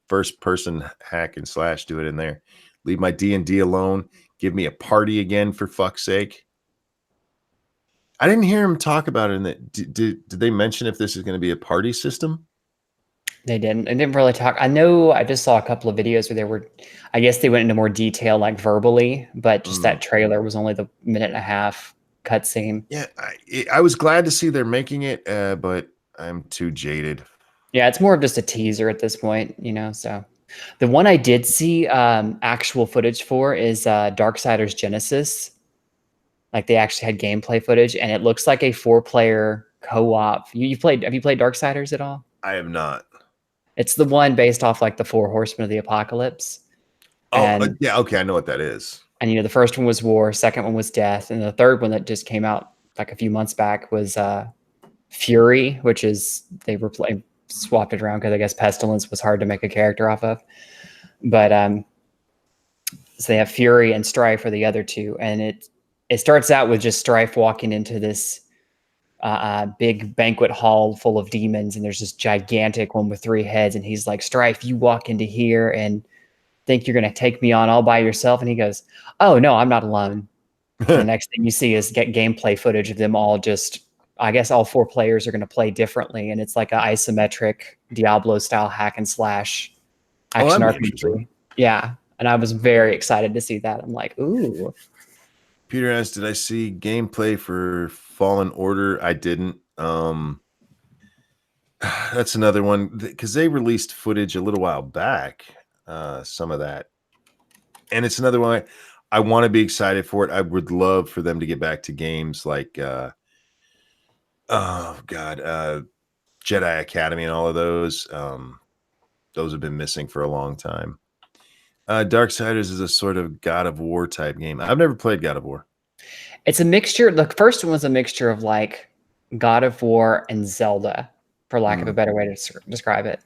first-person hack and slash? Do it in there. Leave my D&D alone. Give me a party again, for fuck's sake. I didn't hear him talk about it. In that, did they mention if this is going to be a party system? They didn't really talk. I know I just saw a couple of videos where they were, I guess they went into more detail, like verbally, but just that trailer was only the 1.5-minute cutscene. Yeah, I was glad to see they're making it, but I'm too jaded. Yeah, it's more of just a teaser at this point, you know. So the one I did see actual footage for is Darksiders Genesis. Like they actually had gameplay footage, and it looks like a 4-player co-op. Have you played Darksiders at all? I have not. It's the one based off like the 4 Horsemen of the Apocalypse. Oh, yeah, okay, I know what that is. And you know, the first one was War, second one was Death, and the third one that just came out like a few months back was Fury, which is they swapped it around because I guess Pestilence was hard to make a character off of. But so they have Fury and Strife are the other two, and it starts out with just Strife walking into this big banquet hall full of demons, and there's this gigantic one with 3 heads, and he's like, Strife, you walk into here and think you're going to take me on all by yourself? And he goes, oh no, I'm not alone. The next thing you see is gameplay footage of them all just, I guess all 4 players are going to play differently, and it's like an isometric Diablo style hack and slash action RPG. Yeah, and I was very excited to see that. I'm like, ooh. Peter asked, did I see gameplay for Fallen Order? I didn't. That's another one because they released footage a little while back, some of that. And it's another one I want to be excited for it. I would love for them to get back to games like Jedi Academy and all of those. Those have been missing for a long time. Darksiders is a sort of God of War type game. I've never played God of War. It's a mixture. The first one was a mixture of like God of War and Zelda, for lack of a better way to describe it.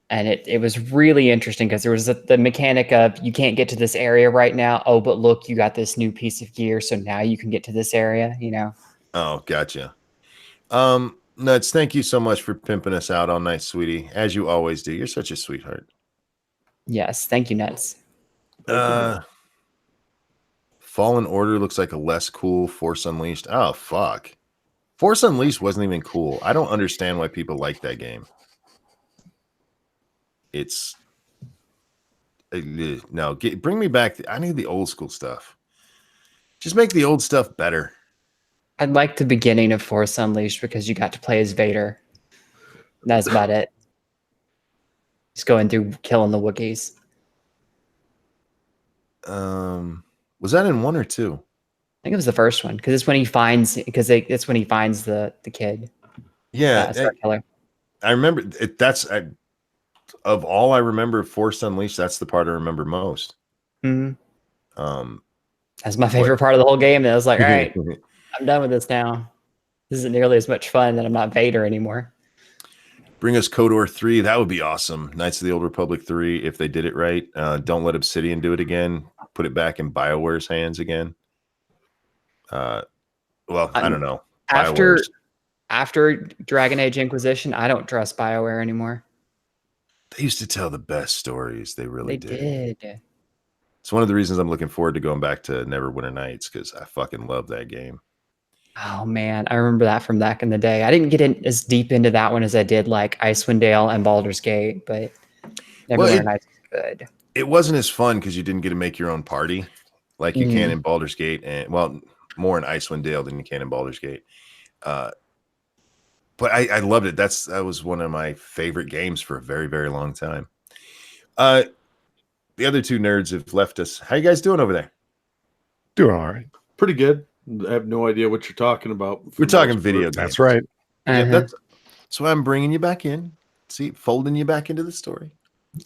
And it was really interesting because there was the mechanic of you can't get to this area right now. Oh, but look, you got this new piece of gear, so now you can get to this area, you know? Oh, gotcha. Nuts, thank you so much for pimping us out all night, sweetie. As you always do. You're such a sweetheart. Yes, thank you, Nuts. Fallen Order looks like a less cool Force Unleashed. Oh, fuck. Force Unleashed wasn't even cool. I don't understand why people like that game. It's no, bring me back. I need the old school stuff. Just make the old stuff better. I'd like the beginning of Force Unleashed because you got to play as Vader. That's about it. Just going through killing the Wookiees. Was that in 1 or 2? I think it was the first one because it's when he finds the kid. Yeah, killer. I remember it. Of all I remember of Force Unleashed, that's the part I remember most. Mm-hmm. That's my favorite part of the whole game. And I was like, all right, I'm done with this now. This isn't nearly as much fun that I'm not Vader anymore. Bring us KOTOR 3. That would be awesome. Knights of the Old Republic 3, if they did it right. Don't let Obsidian do it again. Put it back in BioWare's hands again. I don't know. After Dragon Age Inquisition, I don't trust BioWare anymore. They used to tell the best stories. They really did. It's one of the reasons I'm looking forward to going back to Neverwinter Nights because I fucking love that game. Oh man, I remember that from back in the day. I didn't get in as deep into that one as I did like Icewind Dale and Baldur's Gate, but Neverwinter Nights was good. It wasn't as fun because you didn't get to make your own party like you can in Baldur's Gate, and more in Icewind Dale than you can in Baldur's Gate. But I loved it. That was one of my favorite games for a very, very long time. The other 2 nerds have left us. How you guys doing over there? Doing all right. Pretty good. I have no idea what you're talking about. We're talking video games. That's right. Yeah, that's why I'm bringing you back in. See, folding you back into the story.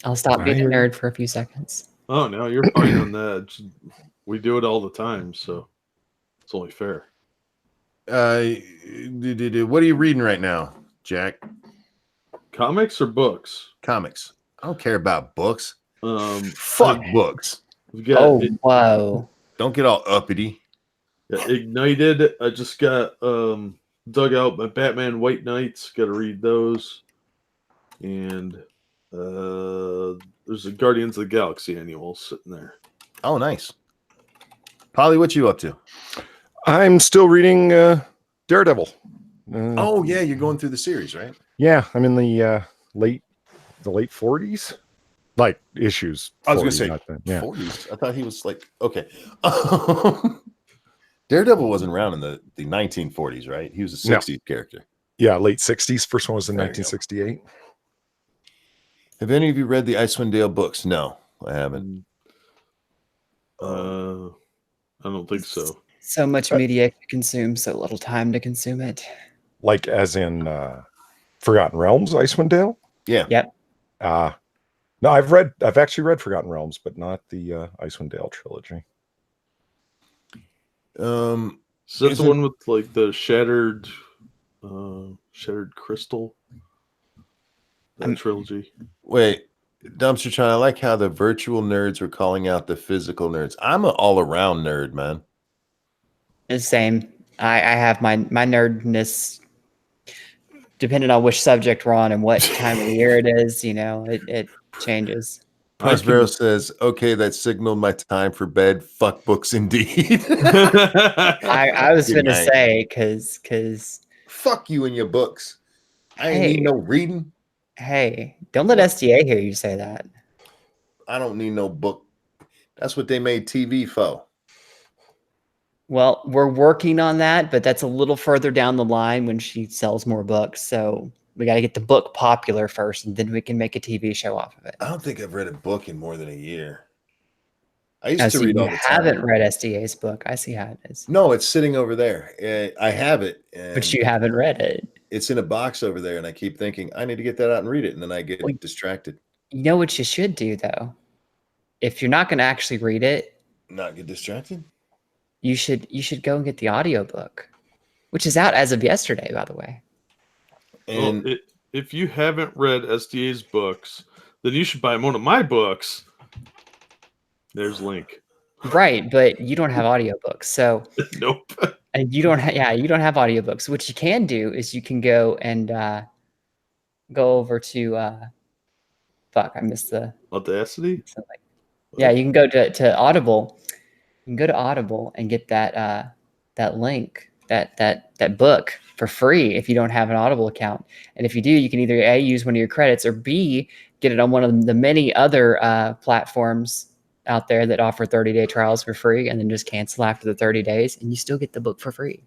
I'll stop being a nerd for a few seconds. Oh, no, you're fine on that. We do it all the time, so it's only fair. What are you reading right now, Jack? Comics or books? Comics. I don't care about books. Fuck books. Wow. Don't get all uppity. Ignited. I just got dug out my Batman White Knights. Got to read those. And there's a Guardians of the Galaxy annual sitting there. Oh, nice. Polly, what you up to? I'm still reading Daredevil. Oh yeah, you're going through the series, right? Yeah, I'm in the late 40s, like issues. 40, I was gonna say not the, 40s. I thought he was like okay. Daredevil wasn't around in the 1940s, right? He was a 60s character. Yeah, late 60s. First one was in There you go. 1968. Have any of you read the Icewind Dale books? No, I haven't. I don't think so. So much media to consume, so little time to consume it. Like as in Forgotten Realms, Icewind Dale? Yeah. Yep. No, I've actually read Forgotten Realms, but not the Icewind Dale trilogy. Is that the one with like the shattered crystal? That trilogy. Wait, Dumpster Chan, I like how the virtual nerds were calling out the physical nerds. I'm an all-around nerd, man. The same. I have my nerdness depending on which subject we're on and what time of the year it is, it changes. Prospero says, okay, that signaled my time for bed. Fuck books indeed. I was Good gonna night. say because fuck you and your books. I ain't need no reading. Hey, don't let SDA hear you say that. I don't need no book. That's what they made TV for. Well, we're working on that, but that's a little further down the line when she sells more books. So we got to get the book popular first, and then we can make a TV show off of it. I don't think I've read a book in more than a year. I used to read all the time. You haven't read SDA's book. I see how it is. No, it's sitting over there. I have it. But you haven't read it. It's in a box over there, and I keep thinking, I need to get that out and read it, and then I get distracted. You know what you should do, though? If you're not going to actually read it. Not get distracted? You should go and get the audiobook, which is out as of yesterday, by the way. And if you haven't read SDA's books, then you should buy one of my books. There's a link. Right, but you don't have audiobooks, so nope. And you don't have audiobooks. What you can do is you can go and go over to I missed the Audacity. Yeah, you can go to Audible. You can go to Audible and get that link, that book for free if you don't have an Audible account. And if you do, you can either A, use one of your credits, or B, get it on one of the many other platforms out there that offer 30-day trials for free, and then just cancel after the 30 days, and you still get the book for free.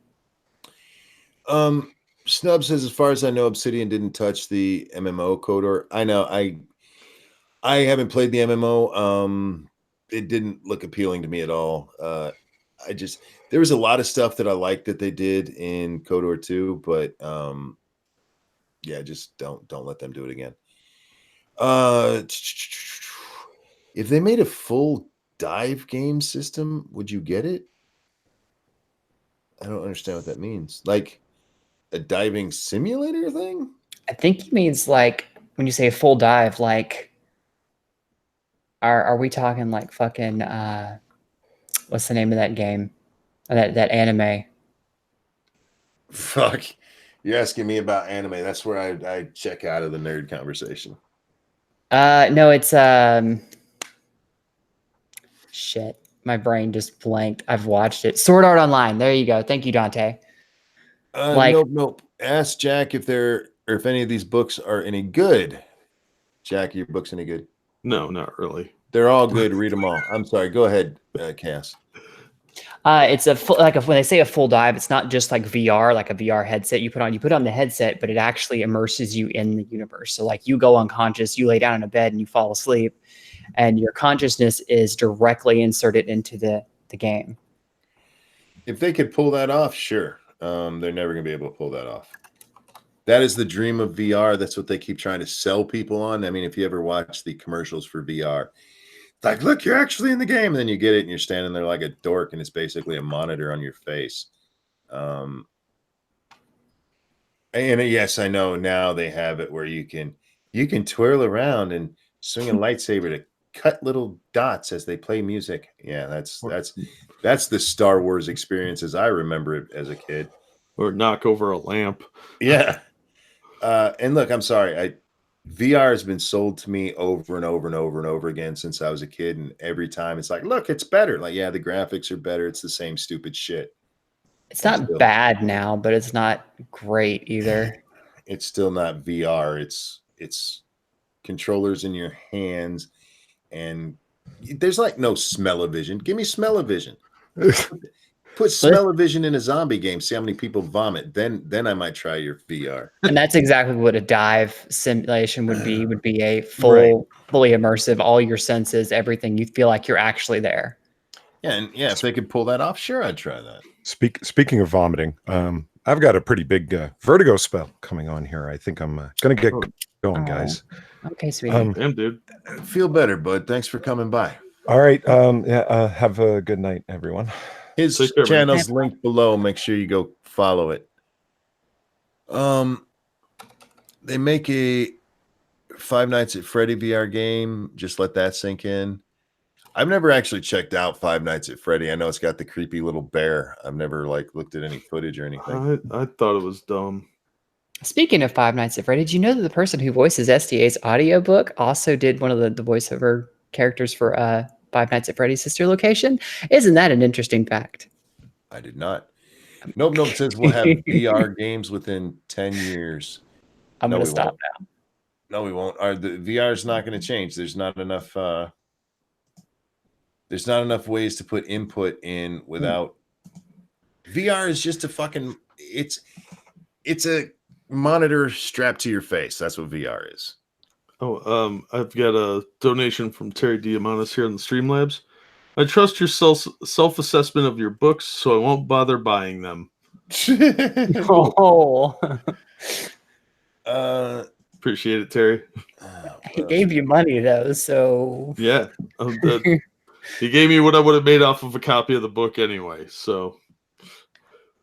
Snub says, as far as I know, Obsidian didn't touch the MMO Kodor. I know. I haven't played the MMO. It didn't look appealing to me at all. There was a lot of stuff that I liked that they did in KOTOR 2, but just don't let them do it again. If they made a full dive game system, would you get it? I don't understand what that means. Like a diving simulator thing? I think he means like when you say a full dive, like are we talking like fucking what's the name of that game? That anime? Fuck. You're asking me about anime. That's where I check out of the nerd conversation. No, it's shit. My brain just blanked. I've watched it. Sword Art Online. There you go. Thank you, Dante. Nope. Ask Jack if any of these books are any good. Jack, are your books any good? No, not really. They're all good. Read them all. I'm sorry. Go ahead, Cass. It's when they say a full dive, it's not just like VR, like a VR headset you put on the headset, but it actually immerses you in the universe. So like you go unconscious, you lay down in a bed and you fall asleep, and your consciousness is directly inserted into the game. If they could pull that off, sure. They're never going to be able to pull that off. That is the dream of VR. That's what they keep trying to sell people on. I mean, if you ever watch the commercials for VR, it's like, look, you're actually in the game. And then you get it and you're standing there like a dork, and it's basically a monitor on your face. And yes, I know now they have it where you can twirl around and swing a lightsaber to cut little dots as they play music. Yeah, that's the Star Wars experience as I remember it as a kid. Or knock over a lamp. Yeah. And look, I'm sorry. VR has been sold to me over and over and over and over again since I was a kid. And every time it's like, look, it's better. Like, yeah, the graphics are better. It's the same stupid shit. It's not bad now, but it's not great either. It's still not VR. It's controllers in your hands, and there's like no smell-o-vision. Give me smell-o-vision. Put smell-o-vision in a zombie game. See how many people vomit. Then I might try your VR. And that's exactly what a dive simulation would be. Would be a fully immersive, all your senses, everything. You feel like you're actually there. Yeah, and if they could pull that off, sure, I'd try that. Speaking of vomiting, I've got a pretty big vertigo spell coming on here. I think I'm gonna get going, guys. Okay, sweetie. Damn, dude. Feel better, bud. Thanks for coming by. All right. Have a good night, everyone. His channel's linked below. Make sure you go follow it. They make a Five Nights at Freddy VR game. Just let that sink in. I've never actually checked out Five Nights at Freddy. I know it's got the creepy little bear. I've never looked at any footage or anything. I thought it was dumb. Speaking of Five Nights at Freddy, did you know that the person who voices SDA's audiobook also did one of the voiceover characters for Five Nights at Freddy's sister location? Isn't that an interesting fact? I did not. Nope. Says we'll have VR games within 10 years. I'm going to stop now. No, we won't. The VR is not going to change. There's not enough. There's not enough ways to put input in without. VR is just a fucking. It's a monitor strapped to your face. That's what VR is. Oh, I've got a donation from Terry Diamandis here in the Streamlabs. I trust your self-assessment of your books, so I won't bother buying them. Oh. Appreciate it, Terry. He gave you money, though, so... Yeah. He gave me what I would have made off of a copy of the book anyway, so...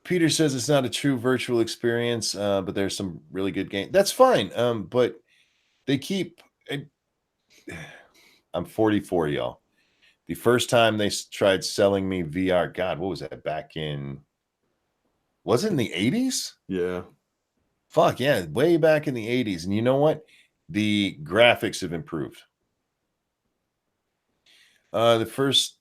Peter says it's not a true virtual experience, but there's some really good games. That's fine, but they keep... I'm 44, y'all. The first time they tried selling me VR, God, what was that? Back in... Was it in the 80s? Yeah. Fuck, yeah, way back in the 80s. And you know what? The graphics have improved. The first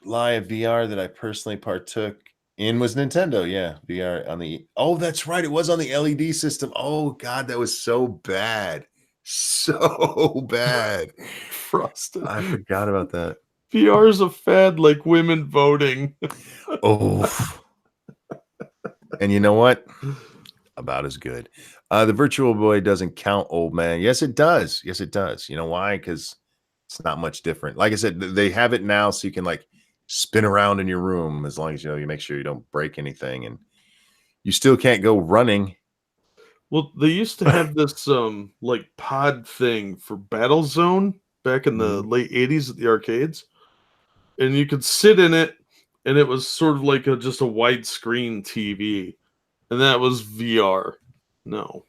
live VR that I personally partook in was Nintendo. Yeah, VR on the... Oh, that's right. It was on the LED system. Oh, God, that was so bad. So bad. Frosted. I forgot about that. VR is a fad like women voting. Oh. And you know what? About as good. The Virtual Boy doesn't count, old man. Yes, it does. Yes, it does. You know why? Because it's not much different. Like I said, they have it now so you can spin around in your room as long as you make sure you don't break anything, and you still can't go running. Well, they used to have this pod thing for Battlezone back in the late 80s at the arcades, and you could sit in it, and it was sort of like just a widescreen TV, and that was VR. No,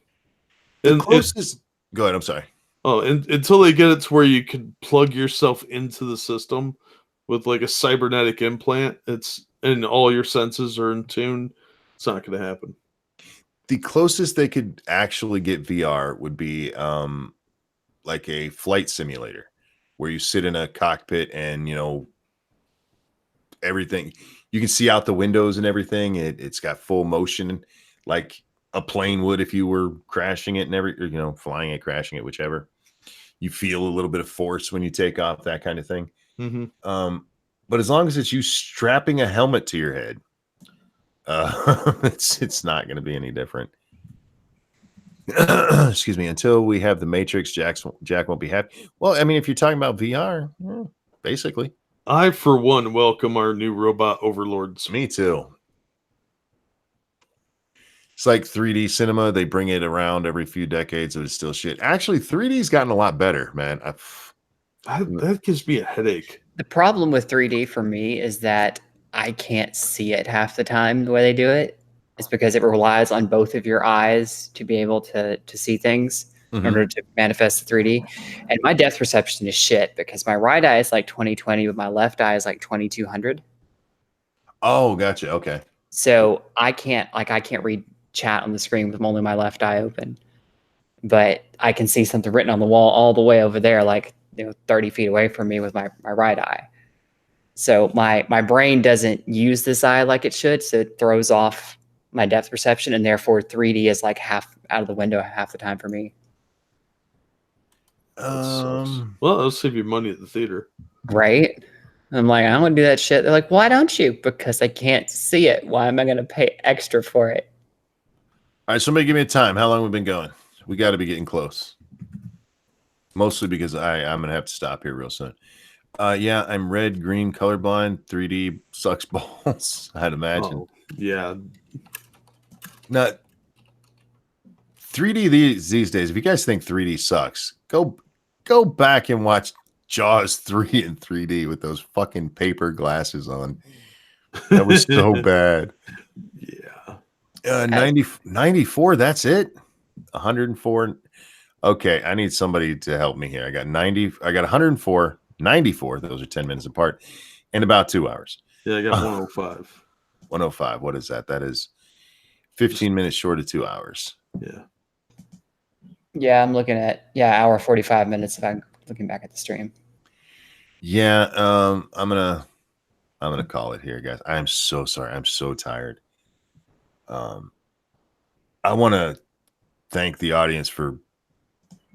The closest. Go ahead. I'm sorry. Oh, and until they get it to where you can plug yourself into the system with a cybernetic implant, and all your senses are in tune, it's not going to happen. The closest they could actually get VR would be like a flight simulator where you sit in a cockpit and everything you can see out the windows and everything. It's got full motion like a plane would if you were crashing it and flying it, crashing it, whichever. You feel a little bit of force when you take off, that kind of thing. Mm-hmm. But as long as it's you strapping a helmet to your head, it's not going to be any different. Excuse me. Until we have the Matrix, Jack won't be happy. Well, I mean, if you're talking about VR, basically. I, for one, welcome our new robot overlords. Me too. It's like 3D cinema. They bring it around every few decades, but it's still shit. Actually, 3D's gotten a lot better, man. That gives me a headache. The problem with 3D for me is that I can't see it half the time the way they do it. It's because it relies on both of your eyes to be able to see things in order to manifest the 3D. And my depth perception is shit because my right eye is like 20/20, but my left eye is like 2200. Oh, gotcha. Okay. So I can't read chat on the screen with only my left eye open, but I can see something written on the wall all the way over there, 30 feet away from me with my right eye. So my brain doesn't use this eye like it should, so it throws off my depth perception, and therefore 3D is like half out of the window half the time for me. Well, that'll save you money at the theater. Right? I'm like, I don't want to do that shit. They're like, why don't you? Because I can't see it. Why am I going to pay extra for it? All right, somebody give me a time. How long we've been going? We got to be getting close. Mostly because I'm gonna have to stop here real soon. Yeah, I'm red, green, colorblind. 3D sucks balls. I'd imagine. Oh, yeah. Now, 3D these days. If you guys think 3D sucks, go back and watch Jaws 3 in 3D with those fucking paper glasses on. That was so bad. Yeah. 94. That's it. 104. Okay, I need somebody to help me here. I got 90. I got 104, 94. Those are 10 minutes apart, in about 2 hours. Yeah, I got 105. 105. What is that? That is 15 minutes short of 2 hours. Yeah. Yeah, I'm looking at hour 45 minutes if I'm looking back at the stream. Yeah, I'm gonna call it here, guys. I'm so sorry. I'm so tired. I want to thank the audience for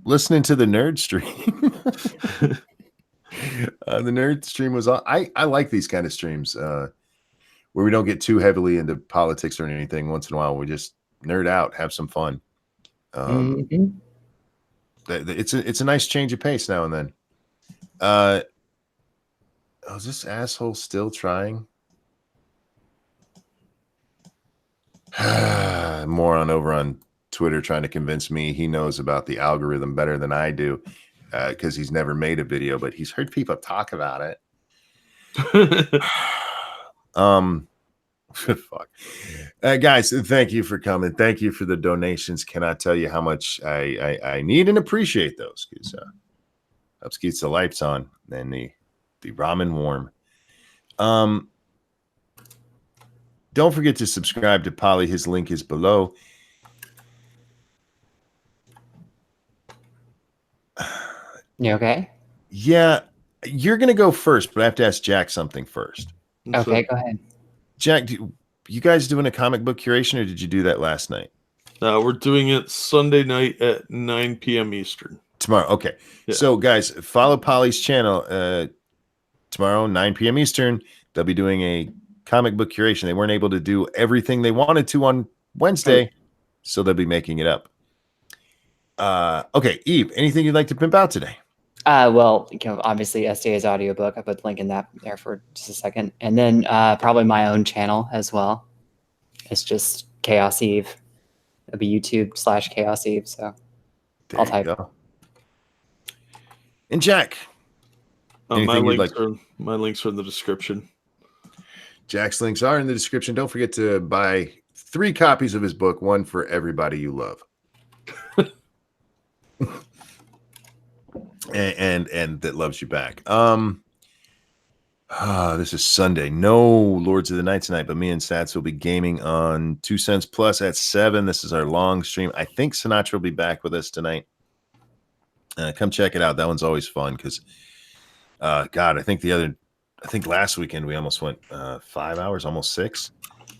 listening to the nerd stream. The nerd stream was on. I like these kind of streams where we don't get too heavily into politics or anything. Once in a while, we just nerd out, have some fun. It's a nice change of pace now and then. Is this asshole still trying? Moron over on Twitter trying to convince me he knows about the algorithm better than I do because he's never made a video, but he's heard people talk about it. Fuck. Guys, thank you for coming. Thank you for the donations. Cannot tell you how much I need and appreciate those because helps keeps the lights on and the ramen warm. Don't forget to subscribe to Polly. His link is below. You okay? Yeah, you're going to go first, but I have to ask Jack something first. Okay, go ahead. Jack, you guys doing a comic book curation, or did you do that last night? We're doing it Sunday night at 9 p.m. Eastern. Tomorrow, okay. Yeah. So, guys, follow Polly's channel. Tomorrow, 9 p.m. Eastern, they'll be doing a comic book curation. They weren't able to do everything they wanted to on Wednesday, so they'll be making it up. Okay, Eve, anything you'd like to pimp out today? Well, obviously SDA's audiobook. I put the link in that there for just a second. And then probably my own channel as well. It's just Chaos Eve. It'll be YouTube/Chaos Eve. So there I'll type. Go. And Jack, my links are in the description. Jack's links are in the description. Don't forget to buy 3 copies of his book, one for everybody you love. and that loves you back. This is Sunday. No Lords of the Night tonight, but me and Satsu will be gaming on 2 Cents Plus at 7. This is our long stream. I think Sinatra will be back with us tonight. Come check it out. That one's always fun because, God, I think last weekend we almost went 5 hours, almost 6.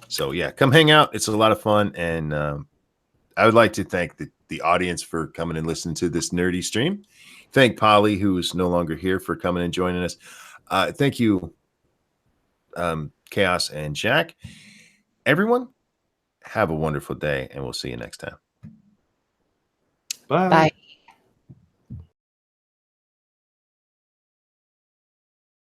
So yeah, come hang out. It's a lot of fun, and I would like to thank the audience for coming and listening to this nerdy stream. Thank Polly, who is no longer here, for coming and joining us. Thank you, Chaos and Jack. Everyone, have a wonderful day, and we'll see you next time. Bye. Bye.